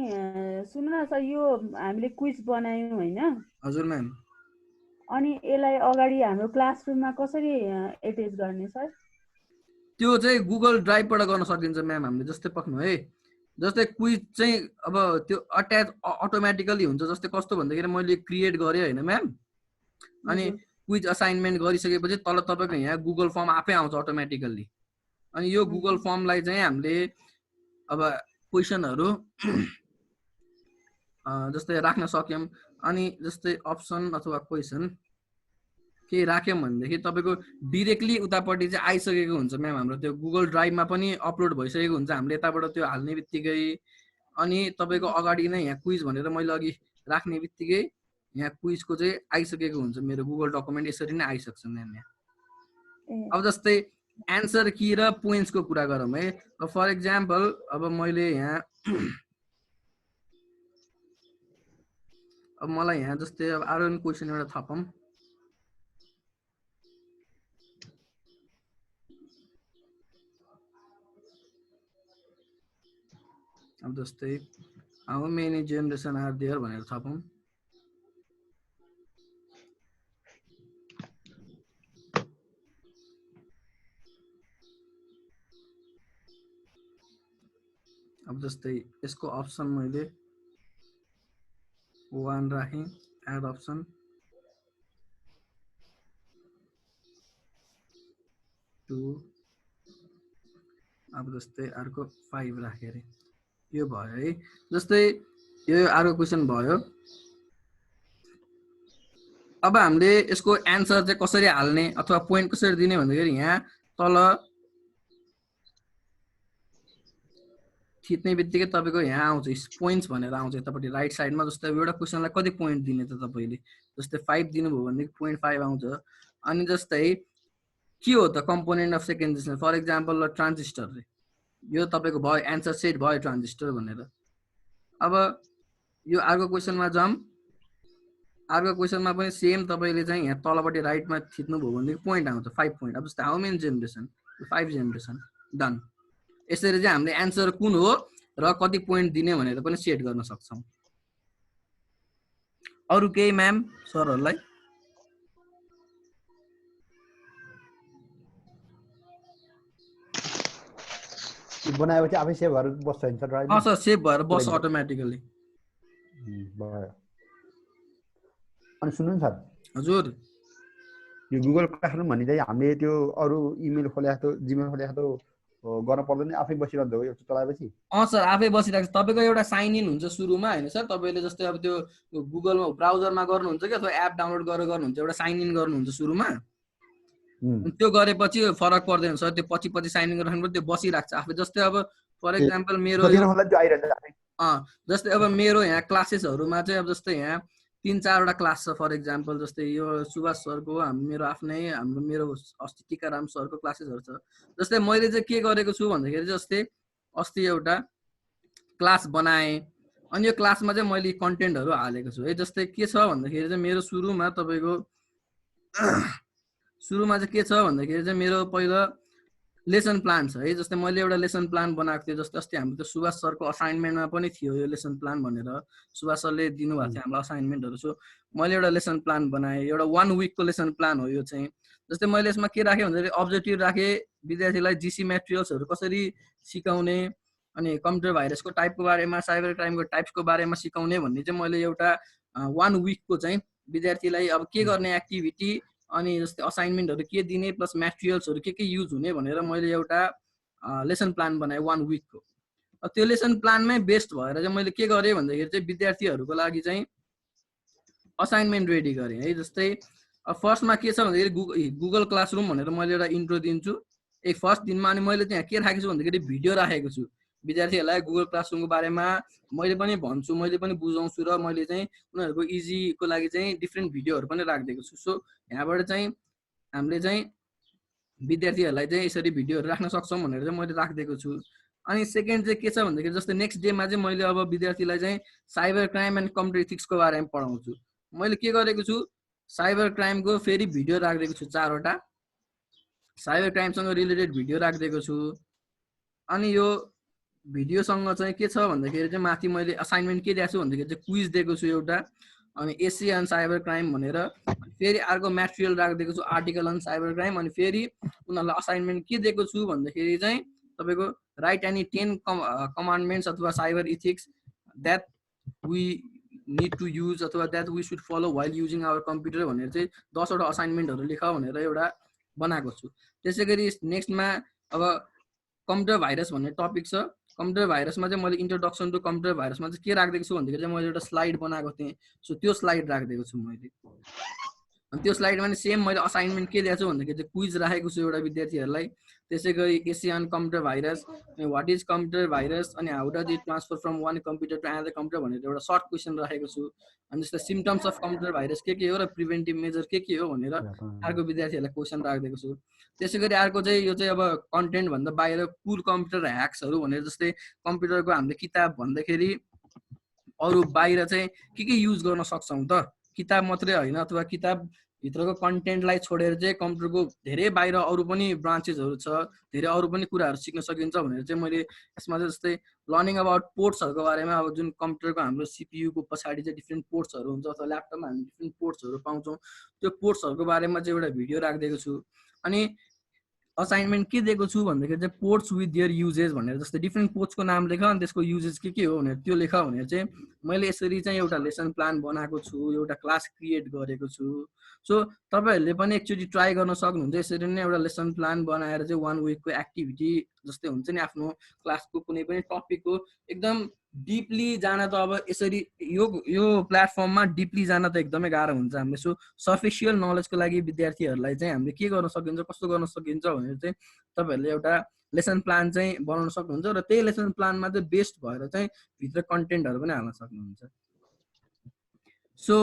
सुन्नु न सर, यो हामीले क्विज बनायौँ हैन? हजुर म्याम। अनि यसलाई अगाडि हाम्रो क्लासरुममा कसरी एटेच गर्ने सर? त्यो चाहिँ गुगल ड्राइभबाट गर्न सकिन्छ म्याम हामीले। जस्तै पक्नु है, जस्तै क्विज चाहिँ अब त्यो अट्याच अटोमेटिकली हुन्छ। जस्तै कस्तो भन्दाखेरि मैले क्रिएट गरेँ होइन म्याम, अनि क्विज असाइनमेन्ट गरिसकेपछि तल तपाईँको यहाँ गुगल फर्म आफै आउँछ अटोमेटिकल्ली। अनि यो गुगल फर्मलाई चाहिँ हामीले अब क्वेसनहरू जस्तै राख्न सक्यौँ। अनि जस्तै अप्सन अथवा क्वेसन केही राख्यौँ भनेदेखि तपाईँको डिरेक्टली उतापट्टि चाहिँ आइसकेको हुन्छ म्याम। हाम्रो त्यो गुगल ड्राइभमा पनि अपलोड भइसकेको हुन्छ। हामीले यताबाट त्यो हाल्ने बित्तिकै अनि तपाईँको अगाडि नै यहाँ क्विज भनेर मैले अघि राख्ने बित्तिकै यहाँ क्विजको चाहिँ आइसकेको हुन्छ। मेरो गुगल डकुमेन्ट यसरी नै आइसक्छ म्याम यहाँ। अब जस्तै एन्सर की र पोइन्ट्सको कुरा गरौँ है। फर इक्जाम्पल अब मैले यहाँ अब मलाई यहाँ जस्तै अब आरोन क्वेसन एउटा थपौँ। अब जस्तै how many generation are there भनेर थपौँ। अब जस्तै यसको अप्सन मैले 1 राखेँ, एड अप्सन 2, अब जस्तै अर्को 5 राखेँ अरे। यो भयो है। जस्तै यो अर्को क्वेसन भयो। अब हामीले यसको एन्सर चाहिँ कसरी हाल्ने अथवा पोइन्ट कसरी दिने भन्दाखेरि यहाँ तल थिच्ने बित्तिकै तपाईँको यहाँ आउँछ पोइन्ट्स भनेर आउँछ यतापट्टि राइट साइडमा। जस्तै एउटा क्वेसनलाई कति पोइन्ट दिने त तपाईँले, जस्तै 5 दिनुभयो भनेदेखि 0.5 आउँछ। अनि जस्तै के हो त component of second generation, for example transistor, यो तपाईँको भयो एन्सर सेट भयो ट्रान्जिस्टर भनेर। अब यो अर्को क्वेसनमा जाऊँ। अर्को क्वेसनमा पनि सेम तपाईँले चाहिँ यहाँ तलपट्टि राइटमा थिच्नुभयो भनेदेखि पोइन्ट आउँछ 5 पोइन्ट। अब जस्तै how many generation, 5 generation, done. यसरी चाहिँ हामीले एन्सर कुन हो र कति पोइन्ट दिने भनेर पनि सेट गर्न सक्छौँ। अरू केही म्याम सरहरूलाई? बनाएपछि आफै सेभ भएर बस्छ नि सर राइट? सर सेभ भएर बस्छ अटोमेटिकली। भयो। अनि सुन्नु सर, हजुर यो गुगल क्लासरुम भन्ने चाहिँ हामीले त्यो अरू इमेल खोले जस्तो जिमेल खोले जस्तो गर्न पर्दैन, आफै बसिरहन्छ हो यो चलाएपछि? सर आफै बसिरहेको छ। तपाईँको एउटा साइन इन हुन्छ सुरुमा होइन सर, तपाईँले जस्तै अब त्यो गुगलमा ब्राउजरमा गर्नुहुन्छ कि अथवा एप डाउनलोड गरेर गर्नुहुन्छ, एउटा साइन इन गर्नुहुन्छ सुरुमा। त्यो गरेपछि फरक पर्दैन सर, त्यो पछि पछि साइन इन गर्नु त्यो बसिरहेको छ आफै। जस्तै अब फर इक्जाम्पल मेरो जस्तै अब मेरो यहाँ क्लासेसहरूमा चाहिँ अब जस्तै यहाँ 3-4वटा क्लास छ फर इक्जाम्पल। जस्तै यो सुभाष सरको मेरो आफ्नै मेरो अस्ति टिकाराम सरको क्लासेसहरू छ। जस्तै मैले चाहिँ के गरेको छु भन्दाखेरि जस्तै अस्ति एउटा क्लास बनाएँ, अनि यो क्लासमा चाहिँ मैले कन्टेन्टहरू हालेको छु है। जस्तै के छ भन्दाखेरि चाहिँ मेरो सुरुमा तपाईँको चाहिँ के छ भन्दाखेरि चाहिँ मेरो पहिला लेसन प्लान छ है। जस्तै मैले एउटा लेसन प्लान बनाएको थिएँ। जस्तै अस्ति हाम्रो त्यो सुभाष सरको असाइनमेन्टमा पनि थियो यो लेसन प्लान भनेर, सुभाष सरले दिनुभएको थियो हामीलाई असाइनमेन्टहरू। सो मैले एउटा लेसन प्लान बनाएँ, एउटा 1 विकको लेसन प्लान हो यो चाहिँ। जस्तै मैले यसमा के राखेँ भन्दाखेरि अब्जेक्टिभ राखेँ विद्यार्थीलाई जीसी मेटेरियल्सहरू कसरी सिकाउने, अनि कम्प्युटर भाइरसको टाइपको बारेमा, साइबर क्राइमको टाइप्सको बारेमा सिकाउने भन्ने चाहिँ मैले एउटा 1 विकको चाहिँ विद्यार्थीलाई अब के गर्ने एक्टिभिटी, अनि जस्तै असाइनमेन्टहरू के दिने, प्लस मेटेरियल्सहरू के युज हुने भनेर मैले एउटा लेसन प्लान बनाएँ 1 विकको। त्यो लेसन प्लानमै बेस्ड भएर चाहिँ मैले के गरेँ भन्दाखेरि चाहिँ विद्यार्थीहरूको लागि चाहिँ असाइनमेन्ट रेडी गरेँ है। जस्तै फर्स्टमा के छ भन्दाखेरि गुगल क्लासरुम भनेर मैले एउटा इन्ट्रो दिन्छु फर्स्ट दिनमा। अनि मैले त्यहाँ के राखेको छु भन्दाखेरि भिडियो राखेको छु विद्यार्थीहरूलाई गुगल क्लासरुमको बारेमा मैले पनि भन्छु, मैले पनि बुझाउँछु, र मैले चाहिँ उनीहरूको इजीको लागि चाहिँ डिफ्रेन्ट भिडियोहरू पनि राखिदिएको छु। सो यहाँबाट चाहिँ हामीले चाहिँ विद्यार्थीहरूलाई चाहिँ यसरी भिडियोहरू राख्न सक्छौँ भनेर चाहिँ मैले राखिदिएको छु। अनि सेकेन्ड चाहिँ के छ भन्दाखेरि जस्तै नेक्स्ट डेमा चाहिँ मैले अब विद्यार्थीलाई चाहिँ साइबर क्राइम एन्ड कम्प्युटर इथिक्सको बारेमा पढाउँछु। मैले के गरेको छु, साइबर क्राइमको फेरि भिडियो राखिदिएको छु 4वटा, साइबर क्राइमसँग रिलेटेड भिडियो राखिदिएको छु। अनि यो भिडियोसँग चाहिँ के छ भन्दाखेरि चाहिँ माथि मैले असाइनमेन्ट के दिएको छु भन्दाखेरि चाहिँ क्विज दिएको छु एउटा, अनि एसी अन साइबर क्राइम भनेर फेरि अर्को म्याटेरियल राखिदिएको छु आर्टिकल अन साइबर क्राइम। अनि फेरि उनीहरूलाई असाइनमेन्ट के दिएको छु भन्दाखेरि चाहिँ तपाईँको राइट एनी 10 कमान्डमेन्ट्स अथवा cyber ethics that we need to use अथवा that we should follow while using our computer भनेर चाहिँ 10वटा असाइनमेन्टहरू लेख भनेर एउटा बनाएको छु। त्यसै गरी नेक्स्टमा अब कम्प्युटर भाइरस भन्ने टपिक छ। कम्प्युटर भाइरसमा चाहिँ मैले इन्ट्रोडक्सन टु कम्प्युटर भाइरसमा चाहिँ के राखिदिएको छु भन्दाखेरि चाहिँ मैले एउटा स्लाइड बनाएको थिएँ। सो त्यो स्लाइड राखिदिएको छु मैले। अनि त्यो स्लाइडमा नि सेम मैले असाइनमेन्ट के दिएको छु भन्दाखेरि चाहिँ क्विज राखेको छु एउटा विद्यार्थीहरूलाई। त्यसै गरी एसियन कम्प्युटर भाइरस, अनि वाट इज कम्प्युटर भाइरस, अनि how does it transfer from one computer to another computer भनेर एउटा सर्ट क्वेसन राखेको छु। अनि जस्तै सिम्टम्स अफ कम्प्युटर भाइरस के हो र प्रिभेन्टिभ मेजर के हो भनेर अर्को विद्यार्थीहरूलाई क्वेसन राखिदिएको छु। त्यसै गरी अर्को चाहिँ यो चाहिँ अब कन्टेन्ट भन्दा बाहिर कुल कम्प्युटर ह्याक्सहरू भनेर, जस्तै कम्प्युटरको हामीले किताब भन्दाखेरि अरू बाहिर चाहिँ के युज गर्न सक्छौँ त, किताब मात्रै होइन अथवा किताबभित्रको कन्टेन्टलाई छोडेर चाहिँ कम्प्युटरको धेरै बाहिर अरू पनि ब्रान्चेसहरू छ, धेरै अरू पनि कुराहरू सिक्न सकिन्छ भनेर चाहिँ मैले यसमा चाहिँ जस्तै लर्निङ अबाउट पोर्ट्सहरूको बारेमा, अब जुन कम्प्युटरको हाम्रो सिपियुको पछाडि चाहिँ डिफ्रेन्ट पोर्ट्सहरू हुन्छ अथवा ल्यापटपमा हामी डिफ्रेन्ट पोर्ट्सहरू पाउँछौँ, त्यो पोर्ट्सहरूको बारेमा चाहिँ एउटा भिडियो राखिदिएको छु। अनि असाइनमेन्ट के दिएको छु भन्दाखेरि चाहिँ पोर्ट्स विथ देयर युजेस भनेर, जस्तै डिफ्रेन्ट पोर्ट्सको नाम लेख अनि त्यसको युजेस के हो भनेर त्यो लेख भनेर चाहिँ मैले यसरी चाहिँ एउटा लेसन प्लान बनाएको छु, एउटा क्लास क्रिएट गरेको छु। सो तपाईँहरूले पनि एकचोटि ट्राई गर्न सक्नुहुन्छ यसरी नै एउटा लेसन प्लान बनाएर चाहिँ 1 विकको एक्टिभिटी जस्तै हुन्छ नि आफ्नो क्लासको कुनै पनि टपिकको एकदम डिपली जान त अब यसरी यो प्लेटफर्ममा डिपली जान त एकदमै गाह्रो हुन्छ हामीले। सो सफिसियल नलेजको लागि विद्यार्थीहरूलाई चाहिँ हामीले के गर्न सकिन्छ, कस्तो गर्न सकिन्छ भनेर चाहिँ तपाईँहरूले एउटा लेसन प्लान चाहिँ बनाउन सक्नुहुन्छ, र त्यही लेसन प्लानमा चाहिँ बेस्ड भएर चाहिँ भित्र कन्टेन्टहरू पनि हाल्न सक्नुहुन्छ। सो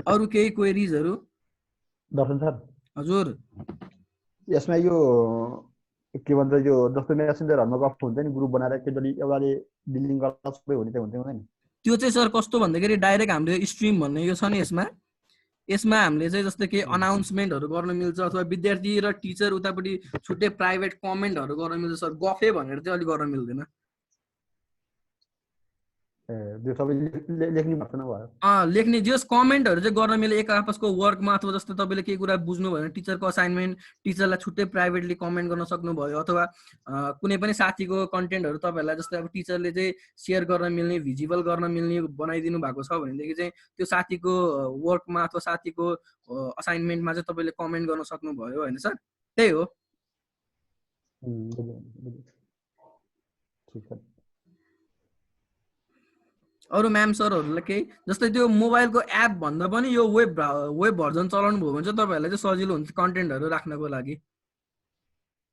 अरू केही क्वेरिजहरू? दर्शन सर हजुर, यसमा यो के भन्छ यो जस्तो मेसेन्जरहरुमा गफ हुन्छ नि ग्रुप बनाएर एकचोटि एउटाले डिलिङ गर्दा सबै हुने चाहिँ हुँदैन? त्यो चाहिँ सर कस्तो भन्दाखेरि डाइरेक्ट हामीले स्ट्रिम भन्ने यो छ नि, यसमा हामीले चाहिँ जस्तै कि अनाउन्समेन्टहरू गर्न मिल्छ अथवा विद्यार्थी र टिचर उतापट्टि छुट्टै प्राइभेट कमेन्टहरू गर्न मिल्छ। सर गफे भनेर चाहिँ अलिक गर्न मिल्दैन। त्यो सबै लेख्ने भएको नभयो लेख्ने जस कमेन्टहरू चाहिँ गर्न मिले एक आपसको वर्कमा अथवा जस्तो तपाईँले केही कुरा बुझ्नु भयो भने टिचरको असाइनमेन्ट टिचरलाई छुट्टै प्राइभेटली कमेन्ट गर्न सक्नुभयो अथवा कुनै पनि साथीको कन्टेन्टहरू तपाईँहरूलाई जस्तै अब टिचरले चाहिँ सेयर गर्न मिल्ने भिजिबल गर्न मिल्ने बनाइदिनु भएको छ भनेदेखि चाहिँ त्यो साथीको वर्कमा अथवा साथीको असाइनमेन्टमा चाहिँ तपाईँले कमेन्ट गर्न सक्नुभयो होइन सर त्यही हो ठिक छ अरू म्याम सरहरूलाई केही जस्तै त्यो मोबाइलको एप भन्दा पनि यो वेब भर्जन चलाउनु भयो भने चाहिँ तपाईँहरूलाई चाहिँ सजिलो हुन्छ कन्टेन्टहरू राख्नको लागि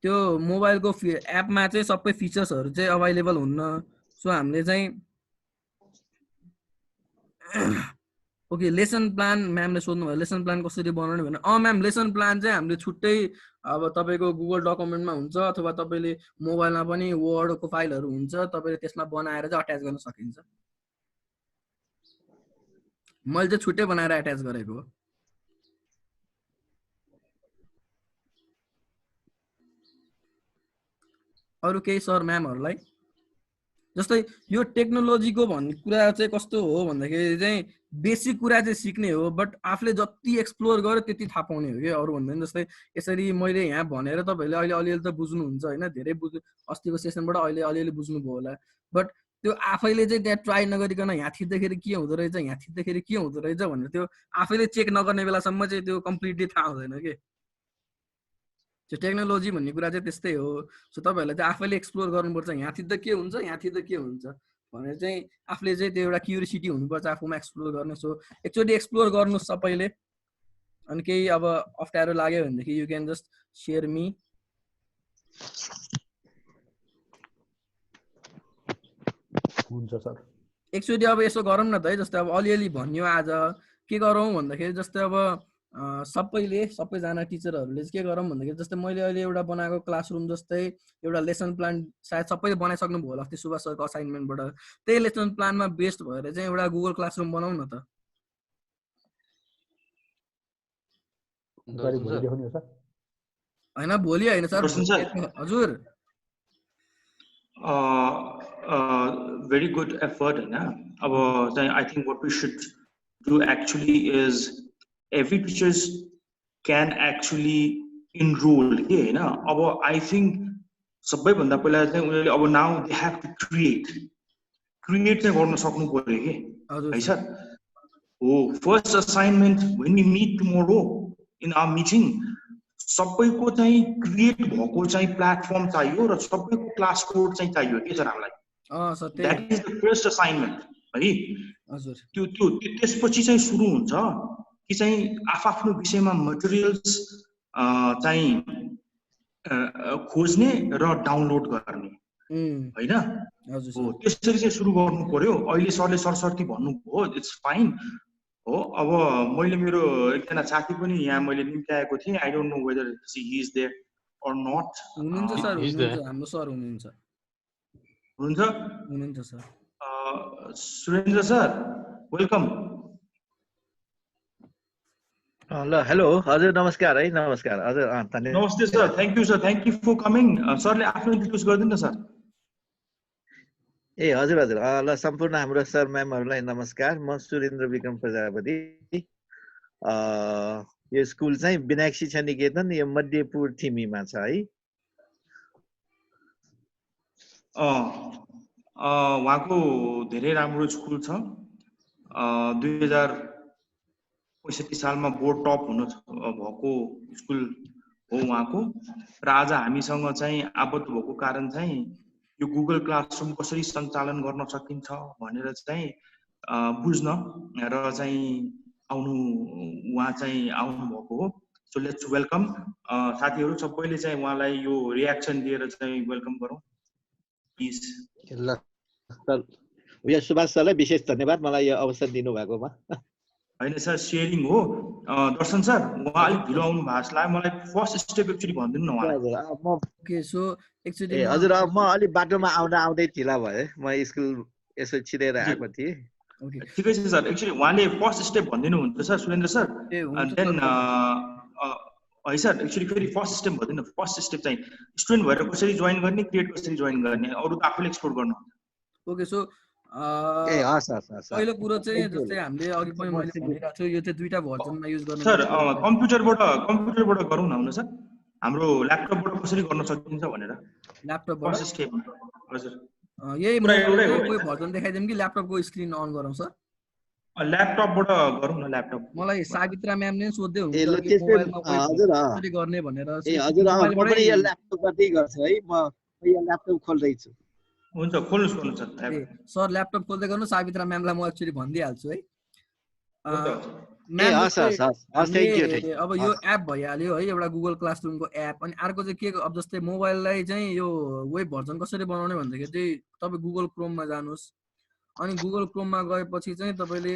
त्यो मोबाइलको एपमा चाहिँ सबै फिचर्सहरू चाहिँ अभाइलेबल हुन्न सो हामीले चाहिँ ओके लेसन प्लान म्यामले सोध्नुभयो लेसन प्लान कसरी बनाउने भने म्याम लेसन प्लान चाहिँ हामीले छुट्टै अब तपाईँको गुगल डकुमेन्टमा हुन्छ अथवा तपाईँले मोबाइलमा पनि वर्डको फाइलहरू हुन्छ तपाईँले त्यसमा बनाएर चाहिँ अट्याच गर्न सकिन्छ मैले चाहिँ छुट्टै बनाएर एट्याच गरेको हो अरू केही सर म्यामहरूलाई जस्तै यो टेक्नोलोजीको भन्ने कुरा चाहिँ कस्तो हो भन्दाखेरि चाहिँ बेसिक कुरा चाहिँ सिक्ने हो बट आफूले जति एक्सप्लोर गर्यो त्यति थाहा पाउने हो कि अरू भन्दा पनि जस्तै यसरी मैले यहाँ भनेर तपाईँहरूले अहिले अलिअलि त बुझ्नुहुन्छ होइन धेरै अस्तिको सेसनबाट अहिले अलिअलि बुझ्नुभयो होला बट त्यो आफैले चाहिँ त्यहाँ ट्राई नगरिकन यहाँ थिच्दाखेरि के हुँदो रहेछ यहाँ थिच्दाखेरि के हुँदो रहेछ भनेर त्यो आफैले चेक नगर्ने बेलासम्म चाहिँ त्यो कम्प्लिटली थाहा हुँदैन कि त्यो टेक्नोलोजी भन्ने कुरा चाहिँ त्यस्तै हो सो तपाईँहरूले चाहिँ आफैले एक्सप्लोर गर्नुपर्छ यहाँ थिच्दा के हुन्छ यहाँ थिच्दा के हुन्छ भनेर चाहिँ आफूले चाहिँ त्यो एउटा क्युरियोसिटी हुनुपर्छ आफूमा एक्सप्लोर गर्ने सो एकचोटि एक्सप्लोर गर्नु सबैले अनि केही अब अप्ठ्यारो लाग्यो भनेदेखि you can just share me हुन्छ सर एकचोटि अब यसो गरौँ न त है जस्तै अब अलिअलि भन्यो आज के गरौँ भन्दाखेरि जस्तै अब सबैजना टिचरहरूले के गरौँ भन्दाखेरि जस्तै मैले अहिले एउटा बनाएको क्लासरुम जस्तै एउटा लेसन प्लान सायद सबैले बनाइसक्नु भयो होला अस्ति सुभाष सरको असाइनमेन्टबाट त्यही लेसन प्लानमा बेस्ड भएर चाहिँ एउटा गुगल क्लासरुम बनाऊ न त होइन भोलि होइन सर हजुर very good effort हैन अब चाहिँ I think what we should do actually is every teachers can actually enroll के हैन अब I think सबैभन्दा पहिला चाहिँ उनीहरूले अब now they have to create चाहिँ गर्न सक्नु पर्यो के है सर हो first assignment when we meet tomorrow in our meeting सबैको चाहिँ क्रिएट भएको चाहिँ प्लेटफर्म चाहियो र सबैको क्लास कोड चाहिँ चाहियो के सर हामीलाई that is the first assignment है हजुर त्यो त्यसपछि चाहिँ सुरु हुन्छ कि चाहिँ आफ्नो विषयमा मटेरियल्स चाहिँ खोज्ने र डाउनलोड गर्ने हैन हजुर हो त्यसरी चाहिँ सुरु गर्नु पर्यो अहिले सरले सरसर्ती भन्नुभयो इट्स फाइन हो अब मैले मेरो एकजना साथी पनि यहाँ मैले निम्त्याएको थिएँ I don't know whether he is there or not हुनुहुन्छ सर हुनुहुन्छ हाम्रो सर हुनुहुन्छ सर सुरेन्द्र सर वेलकम ल हेलो हजुर नमस्कार है नमस्कार हजुर धन्यवाद नमस्ते sir thank you for coming सरले आफ्नो इन्ट्रोड्युस गरिदिनु न सर ए हजुर हजुर ल सम्पूर्ण हाम्रो सर म्यामहरूलाई नमस्कार म सुरेन्द्र विक्रम प्रजापति यो स्कुल चाहिँ विनायक शिक्षा निकेतन यो मध्यपुर थिमीमा छ है उहाँको धेरै राम्रो स्कुल छ 2065 सालमा बोर्ड टप हुन भएको स्कुल हो उहाँको र आज हामीसँग चाहिँ आबद्ध भएको कारण चाहिँ यो गुगल क्लासरुम कसरी सञ्चालन गर्न सकिन्छ भनेर चाहिँ बुझ्न र चाहिँ उहाँ चाहिँ आउनु भएको हो सो लेट्स वेलकम साथीहरू सबैले चाहिँ उहाँलाई यो रियाक्सन दिएर चाहिँ वेलकम गरौँ प्लिज ल सर यो सुभाष सरलाई विशेष धन्यवाद मलाई यो अवसर दिनुभएकोमा हैन सर शेयरिङ हो दर्शन सर उहाँ अलिक ढिलो आउनु भएको छ मलाई फर्स्ट स्टेप एक्चुअली भनिदिनु न उहाँलाई ओके सो एक्चुअली हजुर म अलि बाटोमा आउँदै ढिला भए म स्कुल यसो छिरेर आएको थिएँ ओके ठिकै छ सर एक्चुअली उहाँले फर्स्ट स्टेप भनिदिनु हुन्छ सर सुरेन्द्र सर देन है सर एक्चुअली फेरि फर्स्ट स्टेप भनिदिनु फर्स्ट स्टेप चाहिँ स्टुडेन्ट भएर कसरी जोइन गर्ने क्रिएट कसरी जोइन गर्ने अरु त आफूले एक्सप्लोर गर्नु ओके सो ए हस् हस् हस् पहिलो कुरो चाहिँ Thank you. जस्तै हामीले अघि पनि मैले भनिरहेको छु यो चाहिँ दुईटा भर्जनमा युज गर्न सर मिल्छ। कम्प्युटरबाट गरौँ न हुन सर हाम्रो ल्यापटपबाट कसरी गर्न सकिन्छ भनेर ल्यापटपबाट फर्स्ट स्टेप हजुर यही पुरा एउटै हो मोबाइलकै भर्जन देखाइदिउँ कि ल्यापटपको स्क्रिन अन गरौँ सर? ल्यापटपबाट गरौँ न ल्यापटप मलाई सावित्रा म्यामले सोध्दै ए हुनुहुन्छ ल कि त्यसै मोबाइलमा वेब हजुर कसरी गर्ने भनेर ए चाहिँ हजुर म मोबाइलबाटै पनि यो ल्यापटपबाटै गर्छु है म यो ल्यापटप खोल्दैछु हुन्छ खोल्नुहोस् सर ए सर ल्यापटप खोल्दै गर्नु सावित्रा म्यामलाई म एक्चुअली भनिदिइहाल्छु है। हुन्छ ए म्याम हस् हस् हस् हस् थ्याङ्क यू हामीले अब यो एप भइहाल्यो है एउटा गुगल क्लासरुमको एप। अनि अर्को चाहिँ के अब जस्तै मोबाइललाई चाहिँ यो वेब भर्जन कसरी बनाउने भन्दाखेरि चाहिँ तपाईँ गुगल क्रोममा जानुहोस्। अनि गुगल क्रोममा गएपछि चाहिँ तपाईँले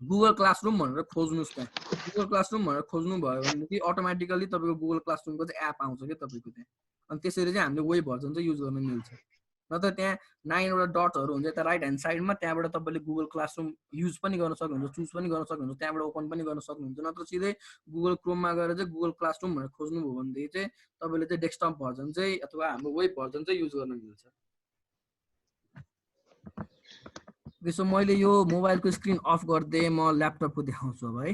गुगल क्लासरुम भनेर खोज्नुहोस्। त्यहाँ गुगल क्लासरुम भनेर खोज्नु भयो भनेदेखि अटोमेटिकली तपाईँको गुगल क्लासरुमको चाहिँ एप आउँछ क्या तपाईँको त्यहाँ। अनि त्यसरी चाहिँ हामीले वेब भर्जन चाहिँ युज गर्न मिल्छ। नत्र त्यहाँ 9वटा डटहरू हुन्छ यता राइट ह्यान्ड साइडमा, त्यहाँबाट तपाईँले गुगल क्लासरुम युज पनि गर्न सक्नुहुन्छ, चुज पनि गर्न सक्नुहुन्छ, त्यहाँबाट ओपन पनि गर्न सक्नुहुन्छ। नत्र सिधै गुगल क्रोममा गएर चाहिँ गुगल क्लासरुम भनेर खोज्नुभयो भनेदेखि चाहिँ तपाईँले चाहिँ डेस्कटप भर्जन चाहिँ अथवा हाम्रो वेब भर्जन चाहिँ युज गर्न मिल्छ। त्यसो मैले यो मोबाइलको स्क्रिन अफ गरिदिएँ, म ल्यापटपको देखाउँछु अब है।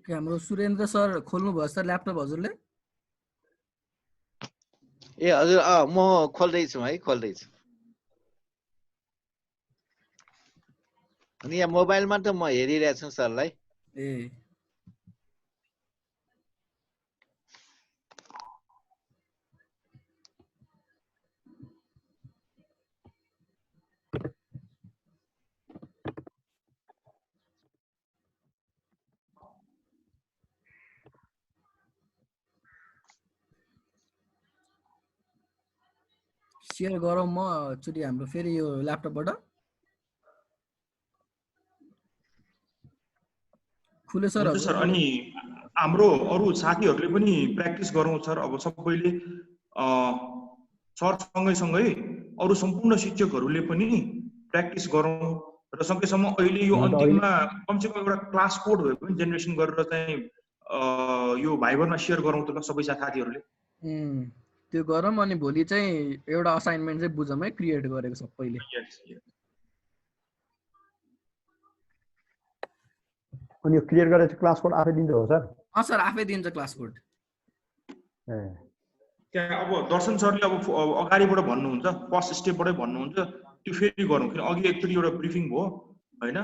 हाम्रो सुरेन्द्र सर खोल्नु भयो सर ल्यापटप हजुरले? ए हजुर म खोल्दैछु है खोल्दैछु अनि यहाँ मोबाइलमा त म हेरिरहेको छु सरलाई ए सेयर गरौँ म एकचोटि हाम्रो फेरि यो ल्यापटपबाट खुले सर हुन्छ सर अनि हाम्रो अरु साथीहरुले पनि प्र्याक्टिस गरौँ सर अब सबैले सर सँगै अरु सम्पूर्ण शिक्षकहरुले पनि प्र्याक्टिस गरौँ र सँगैसम्म अहिले यो अन्तिममा कमसेकम एउटा क्लास कोड भए पनि जेनेरेसन गरेर चाहिँ यो भाइबरमा शेयर गरौँ त ल सबै साथीहरुले त्यो गरौँ अनि भोलि चाहिँ एउटा असाइनमेन्ट चाहिँ बुझौँ है क्रिएट गरेको सबैले अनि यो क्लियर गरेर क्लास कोड आफै दिन्छ हो सर? सर आफै दिन्छ क्लास कोड। त्यहाँ अब दर्शन सरले अब अगाडिबाट भन्नुहुन्छ फर्स्ट स्टेपबाटै भन्नुहुन्छ त्यो फेरि गरौँ किन अघि एकचोटि एउटा ब्रिफिङ भयो हैन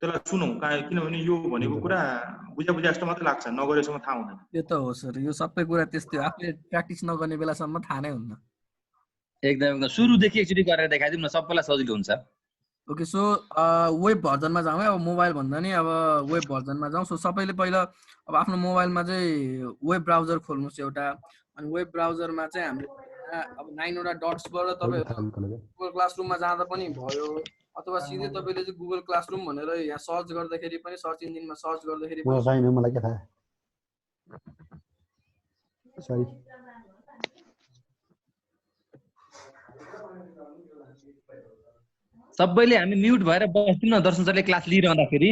त्यसलाई सुनौँ किनभने यो भनेको कुरा बुझा जस्तो मात्रै लाग्छ नगरेसम्म थाहा हुँदैन। त्यो त हो सर यो सबै कुरा त्यस्तै आफूले प्र्याक्टिस नगर्ने बेलासम्म थाहा नै हुन्न। एकदम सुरुदेखि एकचोटि गरेर देखाइदिउँ न सबैलाई सजिलो हुन्छ। ओके सो वेब भर्जनमा जाउँ है। अब मोबाइल भन्दा नि अब वेब भर्जनमा जाउँ। सो सबैले पहिला अब आफ्नो मोबाइलमा चाहिँ वेब ब्राउजर खोल्नुहोस् एउटा। अनि वेब ब्राउजरमा चाहिँ हामीले अब 9वटा डट्सबाट तपाईहरु गुगल क्लासरुममा जाँदा पनि भयो अथवा सिधै तपाईले चाहिँ गुगल क्लासरुम भनेर यहाँ सर्च गर्दाखेरि पनि सर्च इन्जिनमा सर्च गर्दाखेरि पनि मलाई के थाहा सरी सबैले हामी म्युट भएर बस्छौँ न दर्शन सरले क्लास लिइरहँदाखेरि।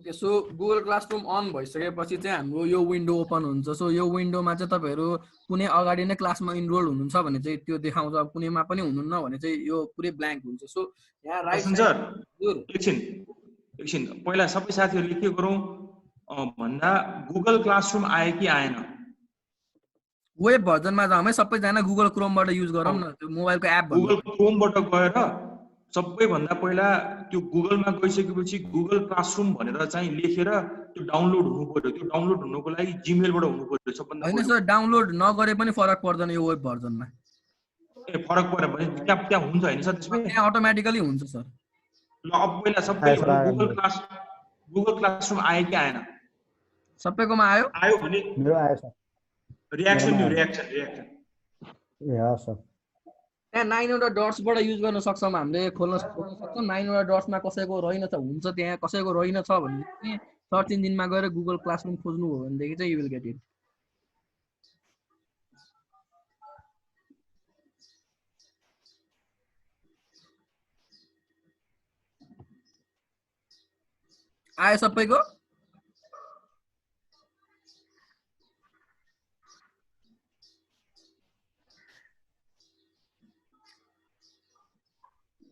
Okay so Google classroom on भइसकेपछि चाहिँ हाम्रो यो विन्डो ओपन हुन्छ सो यो विन्डोमा चाहिँ तपाईँहरू कुनै अगाडि नै क्लासमा इनरोल हुनुहुन्छ भने चाहिँ त्यो देखाउँछ कुनैमा पनि हुनुहुन्न भने चाहिँ यो पुरै ब्ल्याङ्क हुन्छ सो यहाँ राइट सर एकछिन पहिला सबै साथीहरूले के गरौँ भन्दा गुगल क्लासरुम आयो कि आएन वेब भर्जनमा जाउँ है सबैजना गुगल क्रोमबाट युज गरौँ न त्यो मोबाइलको एप गुगल क्रोमबाट गएर सबैभन्दा पहिला त्यो गुगलमा गइसकेपछि गुगल क्लासरुम भनेर चाहिँ लेखेर त्यो डाउनलोड हुनु पर्यो त्यो डाउनलोड हुनुको लागि जीमेलबाट हुनु पर्यो सबभन्दा हैन सर डाउनलोड नगरे पनि फरक पर्दैन यो वेब भर्जनमा ए फरक पर्यो भने त्यहाँ हुन्छ हैन सर त्यसमा त्यहाँ अटोमेटिकली हुन्छ सर ल अब पहिला सबै गुगल क्लासरुम आयो कि आएन सबैकोमा आयो भने मेरो आयो सर रियाक्सन ए सर त्यहाँ 9 वटा डट्सबाट युज गर्न सक्छौँ हामीले खोल्न सक्छौँ 9 वटा डट्समा कसैको रहेनछ हुन्छ त्यहाँ कसैको रहेनछ भने चाहिँ सर्च इन्जिनमा गएर गुगल क्लासरुम खोज्नु हो भनेदेखि चाहिँ यु विल गेट इट आयो सबैको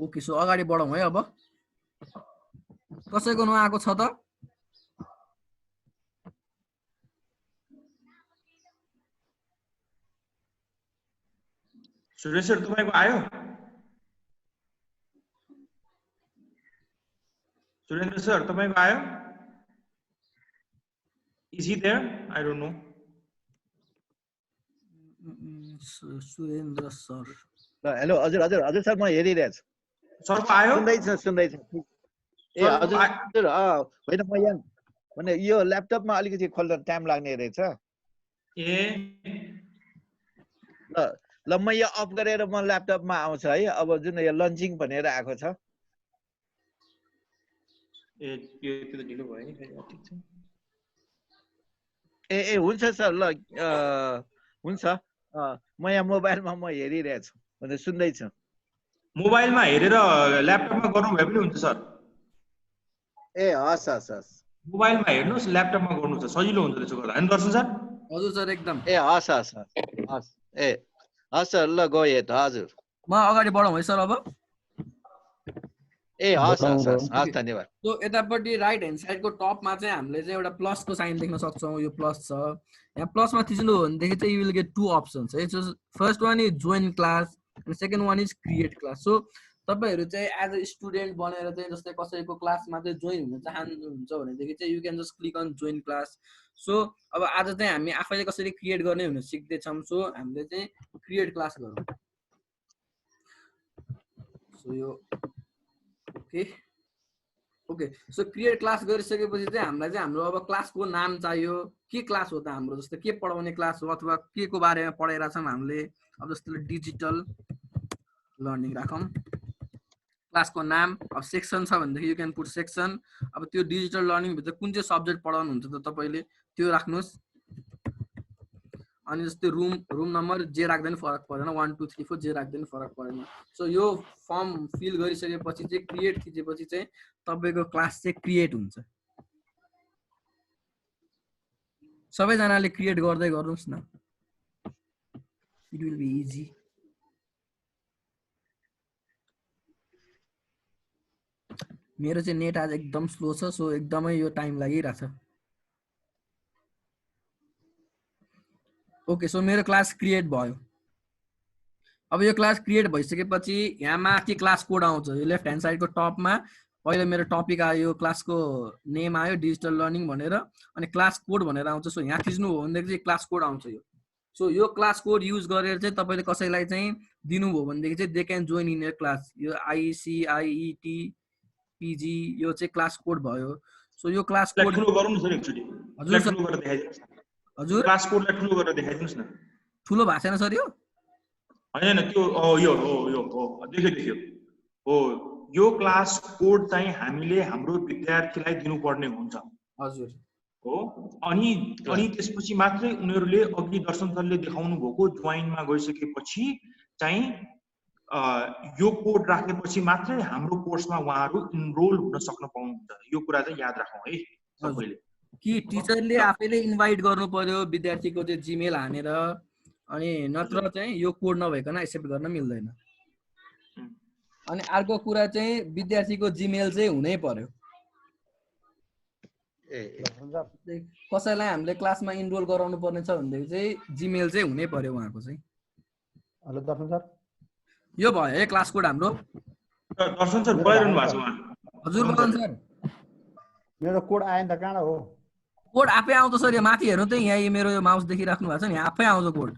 ओके सो अगाडि बढौँ है अब कसैको नआएको छ त सुरेश सर तपाईको आयो सुरेन्द्र सर तपाईको आयो is he there I don't know Surendra sir hello हजुर हजुर हजुर सर म हेरिरहेछु सरको आयो सुन्दैछ ए हजुर हजुर होइन म यहाँ भने यो ल्यापटपमा अलिकति खोल्न टाइम लाग्ने रहेछ ए ल म यो अफ गरेर म ल्यापटपमा आउँछ है अब जुन यो लन्चिङ भनेर आएको छ ए यो त ढिलो भयो नि फेरि ठिक छ ए हुन्छ सर ल हुन्छ म यहाँ मोबाइलमा म हेरिरहेछु भने सुन्दैछु मोबाइलमा हेरेर ल्यापटपमा गर्नु भए पनि हुन्छ सर ए हस् हस् हस् मोबाइलमा हेर्नुस् ल्यापटपमा गर्नु छ सजिलो हुन्छ त्यसो गर्दा हैन दर्शन सर हजुर सर एकदम ए हस् हस् हस् ए हस् सर ल गए त हजुर म अगाडि बढौँ है सर अब ए हस् हस् हस् हस् धन्यवाद सो यतापट्टि राइट ह्यान्ड साइडको टपमा चाहिँ हामीले चाहिँ एउटा प्लसको साइन देख्न सक्छौँ यो प्लस छ यहाँ प्लसमा थिच्नु हो भनेदेखि चाहिँ यु विल गेट 2 अप्सन्स है so first one is join class and second one is create class so तपाईहरू चाहिँ एज अ स्टुडेन्ट बनेर चाहिँ जस्तै कसैको क्लासमा चाहिँ जोइन हुन चाहनुहुन्छ भनेदेखि चाहिँ you can just click on join class so अब आज चाहिँ हामी आफैले कसरी क्रिएट गर्ने हुन सिक्दैछौँ सो हामीले चाहिँ क्रिएट क्लास गरौँ सो यो ओके सो क्रिएट क्लास गरिसकेपछि चाहिँ हामीलाई चाहिँ हाम्रो अब क्लासको नाम चाहियो के क्लास हो त हाम्रो जस्तो के पढाउने क्लास हो अथवा के को बारेमा पढाइरहेछौँ हामीले अब जस्तो डिजिटल लर्निङ राखौँ क्लासको नाम अब सेक्सन छ भनेदेखि यु क्यान पुट सेक्सन अब त्यो डिजिटल लर्निङ भित्र कुन चाहिँ सब्जेक्ट पढाउनुहुन्छ त तपाईँले त्यो राख्नुहोस् अनि जस्तै रुम नम्बर जे राख्दैन फरक पर्दैन 1 2 3 4 जे राख्दैन फरक पर्दैन सो यो फर्म फिल गरिसकेपछि चाहिँ क्रिएट थिचेपछि चाहिँ तपाईँको क्लास चाहिँ क्रिएट हुन्छ सबैजनाले क्रिएट गर्दै गर्नुहोस् न इट विल बी इजी मेरो चाहिँ नेट आज एकदम स्लो छ सो एकदमै यो टाइम लागिरहेछ ओके सो मेरो क्लास क्रिएट भयो अब यो क्लास क्रिएट भइसकेपछि यहाँ माथि क्लास कोड आउँछ यो लेफ्ट ह्यान्ड साइडको टपमा पहिला मेरो टपिक आयो क्लासको नेम आयो डिजिटल लर्निङ भनेर अनि क्लास कोड भनेर आउँछ सो यहाँ थिच्नु हो भनेदेखि चाहिँ क्लास कोड आउँछ यो सो यो क्लास कोड युज गरेर चाहिँ तपाईँले कसैलाई चाहिँ दिनुभयो भनेदेखि चाहिँ they can join in your class यो ICIET PG यो चाहिँ क्लास कोड भयो सो यो क्लास कोड ठुलो गरौँ न सर एकचोटी हजुर सर ठुलो गरेर देखाइदिनुस् हजुर क्लास कोडलाई ठुलो गरेर देखाइदिनुस् न ठुलो भएको छैन सर यो हैन त्यो यो देख्यो हो यो क्लास कोड चाहिँ हामीले हाम्रो विद्यार्थीलाई दिनुपर्ने हुन्छ हजुर हो अनि त्यसपछि मात्रै उनीहरूले अघि दर्शन सरले देखाउनु भएको जोइनमा गइसकेपछि चाहिँ यो कोड राखेपछि मात्रै हाम्रो कोर्समा उहाँहरू इनरोल हुन सक्न पाउनुहुन्छ यो कुरा चाहिँ याद राखौँ है सबैले कि टिचरले आफैले इन्भाइट गर्नु पर्यो विद्यार्थीको चाहिँ जिमेल हानेर अनि नत्र चाहिँ यो कोड नभइकन एक्सेप्ट गर्न मिल्दैन अनि अर्को कुरा चाहिँ विद्यार्थीको जिमेल चाहिँ हुनै पर्यो कसैलाई हामीले क्लासमा इनरोल गराउनु पर्ने छ भनेदेखि चाहिँ जिमेल चाहिँ हुनै पर्यो उहाँको चाहिँ हेलो दर्शन सर यो भयो है क्लास कोड हाम्रो दर्शन सर बोलाइरहनु भएको छ उहाँ हजुर बदन सर मेरो कोड आयो नि त कहाँ हो कोड आफै आउँछ सर यो माथि हेर्नु त यहाँ मेरो यो माउस देखिराख्नु भएको छ नि आफै आउँछ कोड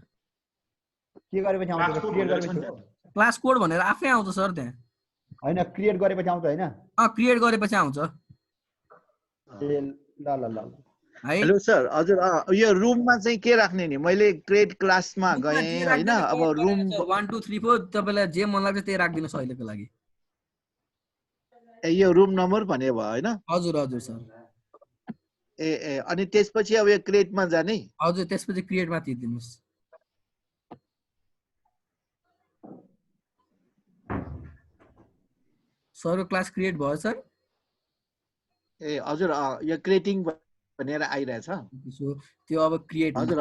के गरेपछि आउँछ क्रिएट गरेपछि क्लास कोड भनेर आफै आउँछ सर त्यहाँ हैन क्रिएट गरेपछि आउँछ हैन क्रिएट गरेपछि आउँछ ए ल ल ल है हेलो सर हजुर यो रुममा चाहिँ के राख्ने नि मैले क्रिएट क्लासमा गएँ हैन अब रुम 1 2 3 4 तपाईलाई जे मन लाग्छ त्यही राख्दिनुस् अहिलेको लागि यो रुम नम्बर भने भयो हैन हजुर हजुर सर ए अनि त्यसपछि अब यो क्रिएटमा जाने हजुर त्यसपछि क्रिएटमा थिच्दिनुस् सरको क्लास क्रिएट भयो सर ए हजुर यो क्रिएटिङ भनेर आइरहेछ सो त्यो अब क्रिएट हजुर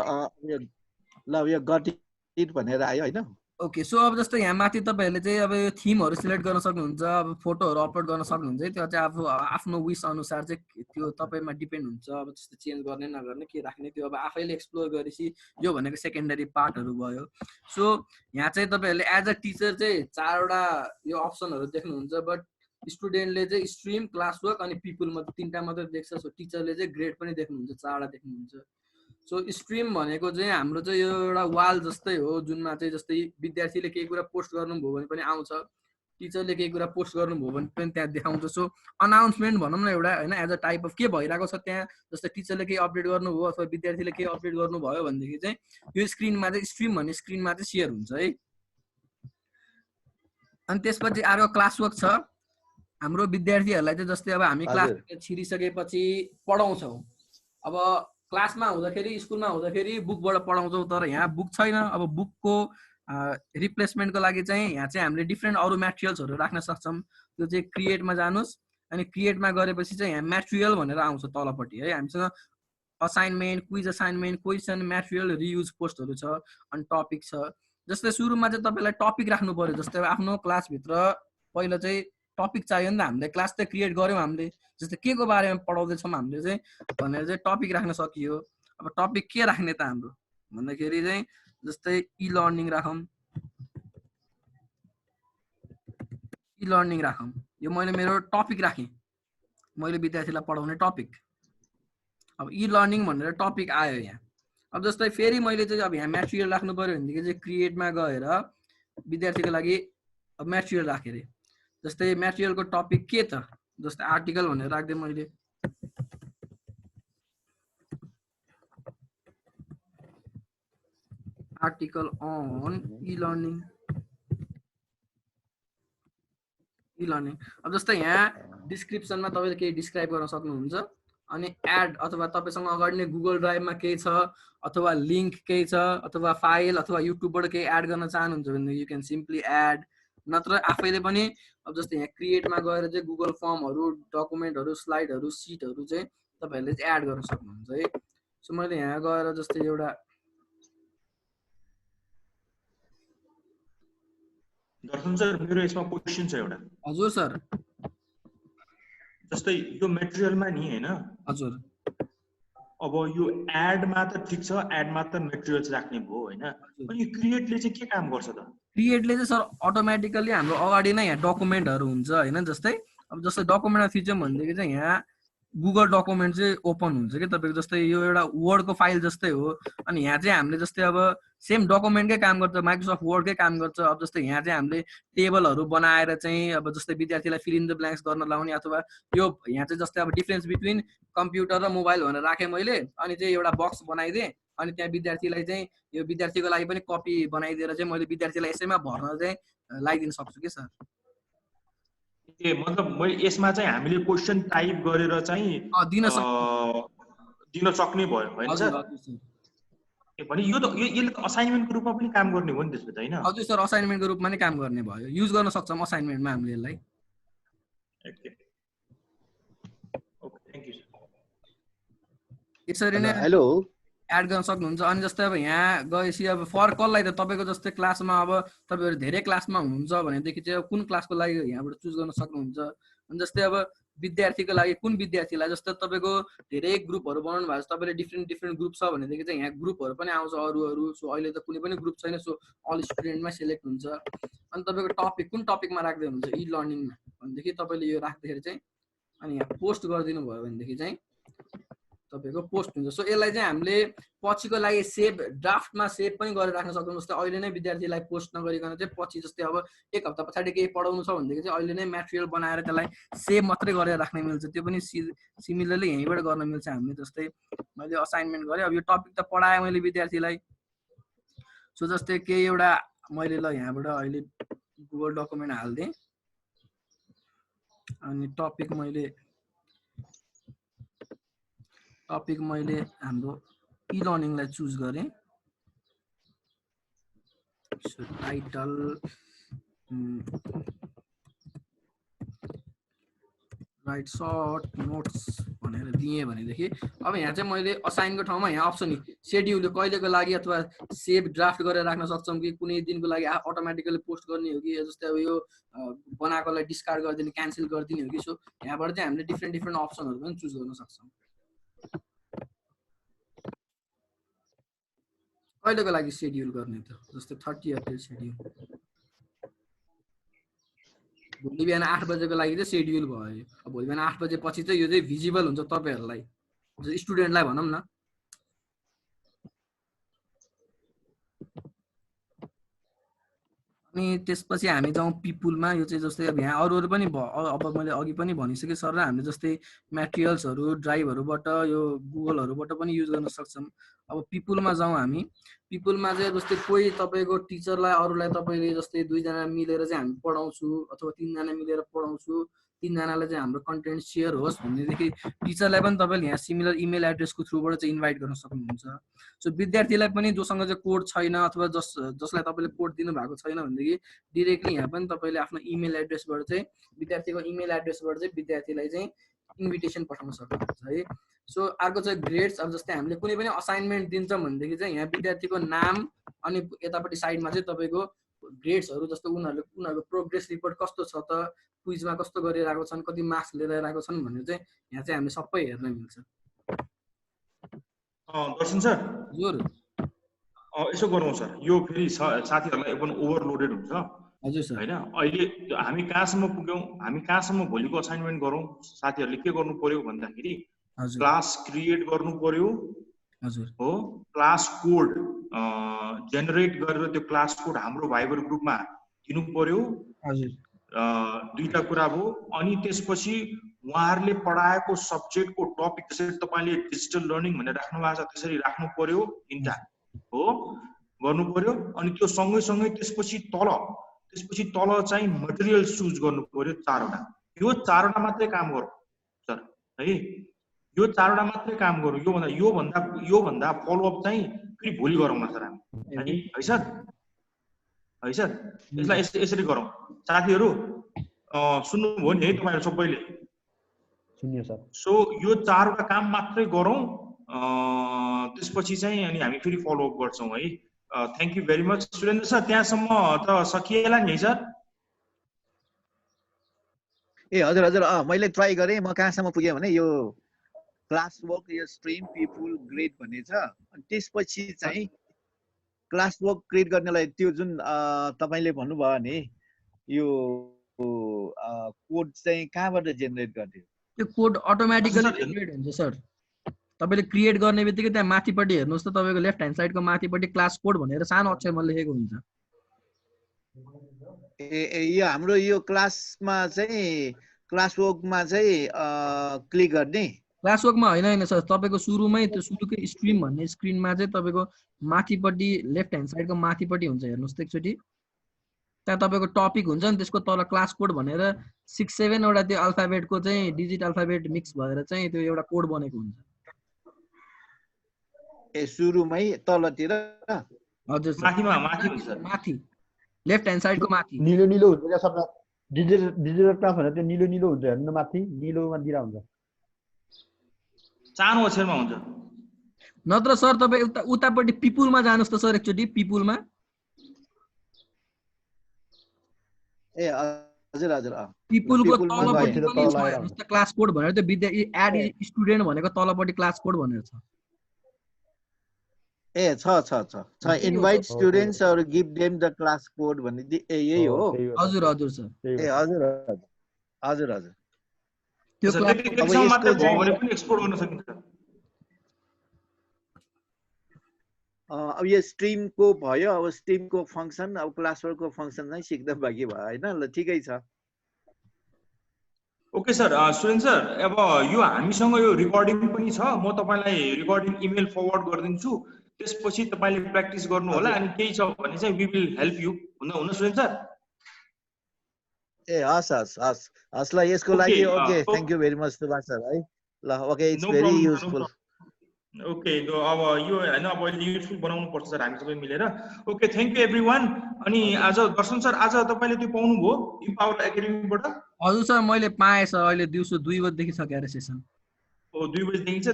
ल यो गट इट भनेर आयो हैन ओके सो अब जस्तो यहाँ माथि तपाईहरुले चाहिँ अब यो थीमहरु सिलेक्ट गर्न सक्नुहुन्छ अब फोटोहरु अपलोड गर्न सक्नुहुन्छ त्यो चाहिँ आफ्नो विश अनुसार चाहिँ त्यो तपाईमा डिपेन्ड हुन्छ अब जस्तो चेन्ज गर्ने नगर्ने के राख्ने त्यो अब आफैले एक्सप्लोर गरेपछि यो भनेको सेकेन्डरी पार्टहरु भयो सो यहाँ चाहिँ तपाईहरुले एज अ टिचर चाहिँ चारवटा यो अप्सनहरु देख्नुहुन्छ बट स्टुडेन्टले चाहिँ स्ट्रीम क्लासवर्क अनि पिपल मध्ये तीनटा मात्र देख्छ सो टिचरले चाहिँ ग्रेड पनि देख्नुहुन्छ चारवटा देख्नुहुन्छ सो स्ट्रीम भनेको चाहिँ हाम्रो चाहिँ यो एउटा वाल जस्तै हो जुनमा चाहिँ जस्तै विद्यार्थीले केही कुरा पोस्ट गर्नुभयो भने पनि आउँछ टिचरले केही कुरा पोस्ट गर्नुभयो भने पनि त्यहाँ देखाउँछ सो अनाउन्समेन्ट भनौँ न एउटा हैन एज अ टाइप अफ के भइरहेको छ त्यहाँ जस्तै टिचरले केही अपडेट गर्नुभयो अथवा विद्यार्थीले केही अपडेट गर्नुभयो भनेदेखि चाहिँ यो स्क्रिनमा चाहिँ स्ट्रीम भन्ने स्क्रिनमा चाहिँ शेयर हुन्छ है अनि त्यसपछि अर्को क्लासवर्क छ हाम्रो विद्यार्थीहरुलाई चाहिँ जस्तै अब हामी क्लास छिरिसकेपछि पढाउँछौं अब क्लासमा हुँदाखेरि स्कुलमा हुँदाखेरि बुकबाट पढाउँछौं तर यहाँ बुक छैन अब बुकको रिप्लेसमेन्टको लागि चाहिँ यहाँ चाहिँ हामीले डिफ्रेन्ट अरु मटेरियल्सहरु राख्न सक्छौं त्यो चाहिँ क्रिएटमा जानुस् अनि क्रिएटमा गरेपछि चाहिँ यहाँ मटेरियल भनेर आउँछ तलपट्टि है हामीसँग assignment quiz assignment question material reuse पोस्टहरु छ अनि टपिक छ जस्तै सुरुमा चाहिँ तपाईलाई टपिक राख्नु पर्यो जस्तै आफ्नो क्लास भित्र पहिला चाहिँ टपिक चाहियो नि त हामीले क्लास त क्रिएट गर्यौं हामीले जस्तै के को बारेमा पढाउँदै छौं हामीले चाहिँ भनेर चाहिँ टपिक राख्न सकियो अब टपिक के राख्ने त हाम्रो भन्दाखेरि चाहिँ जस्तै ई लर्निङ राखौं ई लर्निङ राखौं यो मैले मेरो टपिक राखे मैले विद्यार्थीलाई पढाउने टपिक अब ई लर्निङ भनेर टपिक आयो यहाँ अब जस्तै फेरि मैले चाहिँ अब यहाँ मटेरियल राख्नु पर्यो भनेदेखि चाहिँ क्रिएटमा गएर विद्यार्थीको लागि अब मटेरियल राखे रे जस्तै मटेरियलको टपिक के त जस्तै आर्टिकल भनेर राख्दै मैले आर्टिकल अन ई लर्निङ अब जस्तै यहाँ डिस्क्रिप्सनमा तपाईले केही डिस्क्राइब गर्न सक्नुहुन्छ अनि एड अथवा तपाईसँग अगाडि नै गुगल ड्राइभमा केही छ अथवा लिंक केही छ अथवा फाइल अथवा युट्युबबाट केही एड गर्न चाहनुहुन्छ भने यु क्यान सिम्पली एड नत्र आफैले पनि अब जस्तै यहाँ क्रिएटमा गएर चाहिँ गुगल फर्महरु डकुमेन्टहरु स्लाइडहरु सिटहरु चाहिँ तपाईहरुले चाहिँ एड गर्न सक्नुहुन्छ है सो मैले यहाँ गएर जस्तै एउटा दर्शन सर मेरो यसमा क्वेशन छ एउटा हजुर सर जस्तै यो मटेरियलमा नि हैन हजुर अब यो एडमा त ठीक छ एडमा त मटेरियल्स राख्ने भयो हैन अनि क्रिएटले चाहिँ के काम गर्छ त क्रिएटले चाहिँ सर अटोमेटिकली हाम्रो अगाडि नै यहाँ डकुमेन्टहरु हुन्छ हैन जस्तै अब जस्तै डकुमेन्टमा थिचौं भनेदेखि चाहिँ यहाँ गुगल डकुमेन्ट चाहिँ ओपन हुन्छ के तपाईको जस्तै यो एउटा वर्डको फाइल जस्तै हो अनि यहाँ चाहिँ हामीले जस्तै अब सेम डकुमेन्टकै काम गर्छ माइक्रोसफ्ट वर्डकै काम गर्छ अब जस्तै यहाँ चाहिँ हामीले टेबलहरु बनाएर चाहिँ अब जस्तै विद्यार्थीलाई फिल इन द ब्ल्याङ्क्स गर्न लाउने अथवा यो यहाँ चाहिँ जस्तै अब डिफरेन्स बिट्विन कम्प्युटर र मोबाइल भनेर राखे मैले अनि चाहिँ एउटा बक्स बनाइदिए अनि त्यहाँ विद्यार्थीलाई चाहिँ यो विद्यार्थीको लागि पनि कपी बनाइदिएर चाहिँ मैले विद्यार्थीलाई यसैमा भर्न चाहिँ लगाइदिन सक्छु के सर ए मतलब मैले यसमा चाहिँ हामीले क्वेशन टाइप गरेर चाहिँ दिन सक्ने भयो हैन सर ए भने यो त यसले त असाइनमेन्टको रूपमा पनि काम गर्ने हो नि त्यसपछि हैन हजुर सर असाइनमेन्टको रूपमा नै काम गर्ने भयो युज गर्न सक्छौं असाइनमेन्टमा हामीले यसलाई okay okay thank you sir यसरी नै हेलो एड गर्न सक्नुहुन्छ। अनि जस्तै अब यहाँ गएपछि अब फर कसलाई त तपाईँको जस्तै क्लासमा अब तपाईँहरू धेरै क्लासमा हुनुहुन्छ भनेदेखि चाहिँ कुन क्लासको लागि यहाँबाट चुज गर्न सक्नुहुन्छ। अनि जस्तै अब विद्यार्थीको लागि कुन विद्यार्थीलाई जस्तै तपाईँको धेरै ग्रुपहरू बनाउनु भएको छ, तपाईँले डिफ्रेन्ट ग्रुप छ भनेदेखि चाहिँ यहाँ ग्रुपहरू पनि आउँछ अरू। सो अहिले त कुनै पनि ग्रुप छैन, सो अल स्टुडेन्टमा सिलेक्ट हुन्छ। अनि तपाईँको टपिक कुन टपिकमा राख्दै हुनुहुन्छ, इ लर्निङमा भनेदेखि तपाईँले यो राख्दाखेरि चाहिँ अनि यहाँ पोस्ट गरिदिनु भयो भनेदेखि चाहिँ तपाईँको पोस्ट हुन्छ। सो यसलाई चाहिँ हामीले पछिको लागि सेभ ड्राफ्टमा सेभ पनि गरेर राख्न सक्छौँ। जस्तै अहिले नै विद्यार्थीलाई पोस्ट नगरिकन चाहिँ पछि जस्तै अब एक हप्ता पछाडि केही पढाउनु छ भनेदेखि चाहिँ अहिले नै म्याटेरियल बनाएर त्यसलाई सेभ मात्रै गरेर राख्न मिल्छ। त्यो पनि सिमिलरली यहीँबाट गर्न मिल्छ हामीले। जस्तै मैले असाइनमेन्ट गरेँ, अब यो टपिक त पढाएँ मैले विद्यार्थीलाई। सो जस्तै केही एउटा मैले ल यहाँबाट अहिले गुगल डकुमेन्ट हालिदिएँ अनि टपिक मैले हाम्रो इ लर्निङलाई चुज गरेँ। So title write short notes भनेर दिएँ भनेदेखि अब यहाँ चाहिँ मैले असाइनको ठाउँमा यहाँ अप्सन सेड्युल कहिलेको लागि अथवा सेभ ड्राफ्ट गरेर राख्न सक्छौँ कि कुनै दिनको लागि अटोमेटिकली पोस्ट गर्ने हो कि जस्तै अब यो बनाएकोलाई डिस्कार्ड गरिदिने क्यान्सल गरिदिने हो कि। सो यहाँबाट चाहिँ हामीले डिफ्रेन्ट अप्सनहरू पनि चुज गर्न सक्छौँ। कहिलेको लागि सेड्युल गर्ने त जस्तै 30 अप्रिल सेड्युल, भोलि बिहान 8 बजेको लागि चाहिँ सेड्युल भयो। अब भोलि बिहान 8 बजे पछि चाहिँ यो चाहिँ भिजिबल हुन्छ तपाईँहरूलाई, स्टुडेन्टलाई भनौँ न। अनि त्यसपछि हामी जाउँ पिपुलमा। यो चाहिँ जस्तै अब यहाँ अरू पनि अब मैले अघि पनि भनिसकेँ सर, र हामीले जस्तै म्याटेरियल्सहरू ड्राइभहरूबाट यो गुगलहरूबाट पनि युज गर्न सक्छौँ। अब पिपुलमा जाउँ हामी। पिपुलमा चाहिँ जस्तै कोही तपाईँको टिचरलाई अरूलाई तपाईँले जस्तै 2 जना मिलेर चाहिँ हामी पढाउँछु अथवा 3 जना मिलेर पढाउँछु, 3 जनालाई चाहिँ हाम्रो कन्टेन्ट सेयर होस् भनेदेखि टिचरलाई पनि तपाईँले यहाँ सिमिलर इमेल एड्रेसको थ्रुबाट चाहिँ इन्भाइट गर्न सक्नुहुन्छ। सो विद्यार्थीलाई पनि जोसँग चाहिँ कोड छैन अथवा जसलाई तपाईँले कोड दिनुभएको छैन भनेदेखि डिरेक्टली यहाँ पनि तपाईँले आफ्नो इमेल एड्रेसबाट चाहिँ विद्यार्थीको इमेल एड्रेसबाट चाहिँ विद्यार्थीलाई चाहिँ इन्भिटेसन पठाउन सक्नुहुन्छ है। सो अर्को चाहिँ ग्रेड्स। अब जस्तै हामीले कुनै पनि असाइनमेन्ट दिन्छौँ भनेदेखि चाहिँ यहाँ विद्यार्थीको नाम अनि यतापट्टि साइडमा चाहिँ तपाईँको ग्रेड्सहरू जस्तो उनीहरूको प्रोग्रेस रिपोर्ट कस्तो छ त, क्विजमा कस्तो गरिरहेको छन्, कति मार्क्स लिएर आएको छन् भनेर चाहिँ यहाँ चाहिँ हामीले सबै हेर्न मिल्छ। दर्शन सर हजुर यसो गरौँ सर, यो फेरि साथीहरूलाई पनि ओभरलोडेड हुन्छ हजुर सर हैन। अहिले हामी कहाँसम्म पुग्यौँ, हामी कहाँसम्म भोलिको असाइनमेन्ट गरौँ। साथीहरूले के गर्नु पर्यो भन्दाखेरि क्लास क्रिएट गर्नु पर्यो हो, क्लास कोड जेनेरेट गरेर त्यो क्लास कोड हाम्रो भाइबर ग्रुपमा दिनु पर्यो। 2टा कुरा भयो। अनि त्यसपछि उहाँहरूले पढाएको सब्जेक्टको टपिक जसरी तपाईँले डिजिटल लर्निङ भनेर राख्नु भएको छ त्यसरी राख्नु पर्यो, 3टा हो गर्नु पर्यो। अनि त्यो सँगै त्यसपछि तल चाहिँ मटेरियल चुज गर्नु पर्यो 4वटा। यो 4वटा मात्रै काम गरौँ सर है, यो 4वटा मात्रै काम गरौँ। योभन्दा फलोअप चाहिँ फेरि भोलि गरौँ न सर हामी है सर। यसलाई यसरी गरौँ। साथीहरू सुन्नुभयो नि है तपाईँहरू सबैले? सुन्यो सर। सो यो 4वटा काम मात्रै गरौँ, त्यसपछि चाहिँ अनि हामी फेरि फलोअप गर्छौँ है। Thank you very much Surendra sir. त्यहाँसम्म त सकिएला नि है सर? ए हजुर मैले ट्राई गरेँ। म कहाँसम्म पुगेँ भने यो क्लास वर्क, यो स्ट्रिम, पिपुल, ग्रेड भन्ने छ। अनि त्यसपछि चाहिँ क्लास वर्क क्रिएट गर्नलाई त्यो जुन तपाईँले भन्नुभयो नि यो कोड चाहिँ कहाँबाट जेनेरेट गर्ने? त्यो कोड अटोमेटिकली जेनेरेट हुन्छ सर। तपाईँले क्रिएट गर्ने बित्तिकै त्यहाँ माथिपट्टि हेर्नुहोस् त, तपाईँको लेफ्ट ह्यान्ड साइडको माथिपट्टि क्लास कोड भनेर सानो अक्षरमा लेखेको हुन्छ। यो हाम्रो यो क्लासमा चाहिँ क्लास वर्कमा चाहिँ क्लिक गर्ने? क्लास वर्कमा होइन सर, तपाईँको सुरुमै त्यो सुरुकै स्ट्रिम भन्ने स्क्रिनमा चाहिँ तपाईँको माथिपट्टि लेफ्ट ह्यान्ड साइडको माथिपट्टि हुन्छ, हेर्नुहोस् त एकचोटि। त्यहाँ तपाईँको टपिक हुन्छ नि, त्यसको तल क्लास कोड भनेर 6-7 वटा त्यो अल्फाबेटको चाहिँ डिजिट अल्फाबेट मिक्स भएर चाहिँ त्यो एउटा कोड बनेको हुन्छ। ए सुरुमै तलतिर? हजुर सर, माथि लेफ्ट ह्यान्ड साइडको माथि निलो हुन्छ क्या सर। डिजिटल क्लास भनेर त्यो निलो हुन्छ, हेर्नु माथि निलोमा दिरा हुन्छ। सानो अक्षरमा हुन्छ। नत्र सर तपाईँ उतापट्टि पिपुलमा जानुहोस् त सर एकचोटि पिपुलमा ए हजुर हजुर पिपुलको पिपुलमा तलपट्टि गएँ। पनि छ हेर्नुहोस् त क्लास कोड भनेर त्यो विद्या एड स्टुडेन्ट भनेको तलपट्टि क्लास कोड भनेर छ ए छ इन्भाइट स्टुडेन्ट्स और give them the class code भन्ने यही हो हजुर हजुर सर ए हजुर हजुर हजुर त्यो सर क्लास त्यतिसम्म मात्रै भयो भने पनि एक्सपोर्ट गर्न सकिन्छ अब यो स्ट्रिमको भयो अब स्ट्रिमको फङ्सन अब क्लासवर्कको फङ्सन चाहिँ सिक्दा बाँकी भयो होइन ल ठिकै छ ओके सर सुरेन सर अब यो हामीसँग यो रिकर्डिङ पनि छ म तपाईँलाई रिकर्डिङ इमेल फरवर्ड गरिदिन्छु त्यसपछि तपाईँले प्र्याक्टिस गर्नु होला अनि केही छ भने चाहिँ वी विल हेल्प यु हुन सुरेन सर ए हस् ल यसको लागि okay thank you very much Subhash sir है ल okay it's very useful okay अब यो होइन अब अहिले युजफुल बनाउनु पर्छ सर हामी सबै मिलेर ओके थ्याङ्क यू एभ्रिवान अनि आज दर्शन सर आज तपाईँले त्यो पाउनुभयो इम्पावर एकाडेमीबाट हजुर सर मैले पाएँ सर अहिले दिउँसो 2 बजेदेखि छ क्यारे सेसन 2 बजेदेखि छ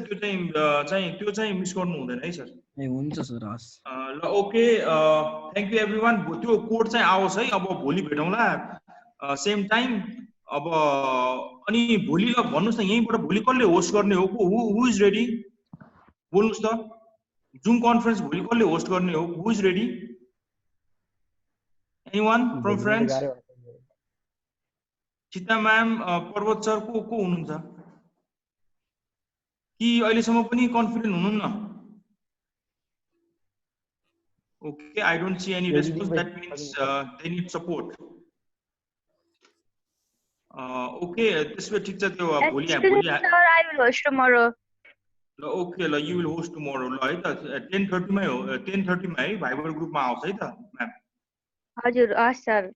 त्यो चाहिँ मिस गर्नु हुँदैन है सर ए हुन्छ सर हस् ल ओके थ्याङ्क यू एभ्रिवान त्यो कोड चाहिँ आओस् है अब भोलि भेटौँला सेम टाइम अब अनि भोलि ल भन्नुहोस् न यहीँबाट भोलि कसले होस्ट गर्ने हो हु इज रेडी बोल्नुहोस् त जुम कन्फरेन्स भोलि कसले होस्ट गर्ने हो who is ready anyone from friends Chita ma'am Parbat sir को हुनुहुन्छ कि अहिलेसम्म पनि कन्फिडेन्ट हुनुहुन्न okay I don't see any response that means they need support okay त्यसो ठिक छ त्यो भोलि sir I will host tomorrow ल ओके ल यु विल होस्ट टुमोरो ल है त 10:30 मै हो 10:30 मा है भाइबर ग्रुपमा आउँछ है त म्याम हजुर हस् सर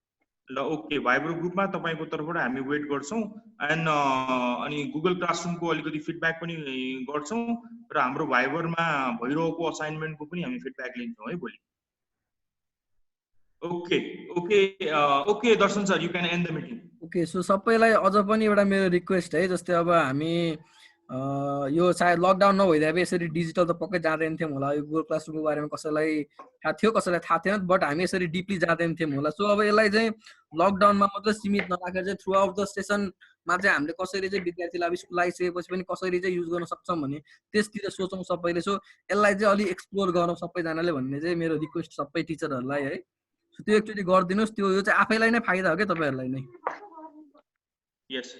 ल ओके भाइबर ग्रुपमा तपाईको तर्फबाट हामी वेट गर्छौं एन्ड अनि गुगल क्लासरुमको अलिकति फिडब्याक पनि गर्छौं र हाम्रो भाइबरमा भइरहेको असाइनमेन्टको पनि हामी फिडब्याक लिन्छौं है भोलि okay okay okay Darshan sir you can and the meeting okay so सबैलाई अझ पनि एउटा मेरो रिक्वेस्ट है जस्तै अब हामी यो सायद लकडाउन नभइदिए भए यसरी डिजिटल त पक्कै जाँदैन थियौँ होला यो गुगल क्लासरुमको बारेमा कसैलाई थाहा थियो कसैलाई थाहा थिएन बट हामी यसरी डिपली जाँदैन थियौँ होला सो अब यसलाई चाहिँ लकडाउनमा मात्रै सीमित नराखेर चाहिँ थ्रु आउट द सेसनमा चाहिँ हामीले कसरी चाहिँ विद्यार्थीलाई अब स्कुल आइसकेपछि पनि कसरी चाहिँ युज गर्न सक्छौँ भने त्यसतिर सोचौँ सबैले सो यसलाई चाहिँ अलिक एक्सप्लोर गरौँ सबैजनाले भन्ने चाहिँ मेरो रिक्वेस्ट सबै टिचरहरूलाई है सो त्यो एकचोटि गरिदिनुहोस् त्यो यो चाहिँ आफैलाई नै फाइदा हो क्या तपाईँहरूलाई नै यस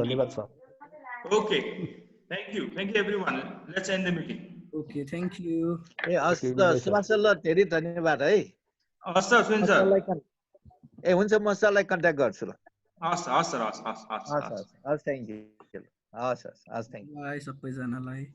धन्यवाद sir okay thank you everyone let's end the meeting okay thank you ए हस् सुभाष सर ल धेरै धन्यवाद है हस् सर सुन सर ए हुन्छ म सरलाई कन्ट्याक्ट गर्छु ल हस् सर हस् थ्याङ्क यू हस् थ्याङ्क यू बाई सबैजनालाई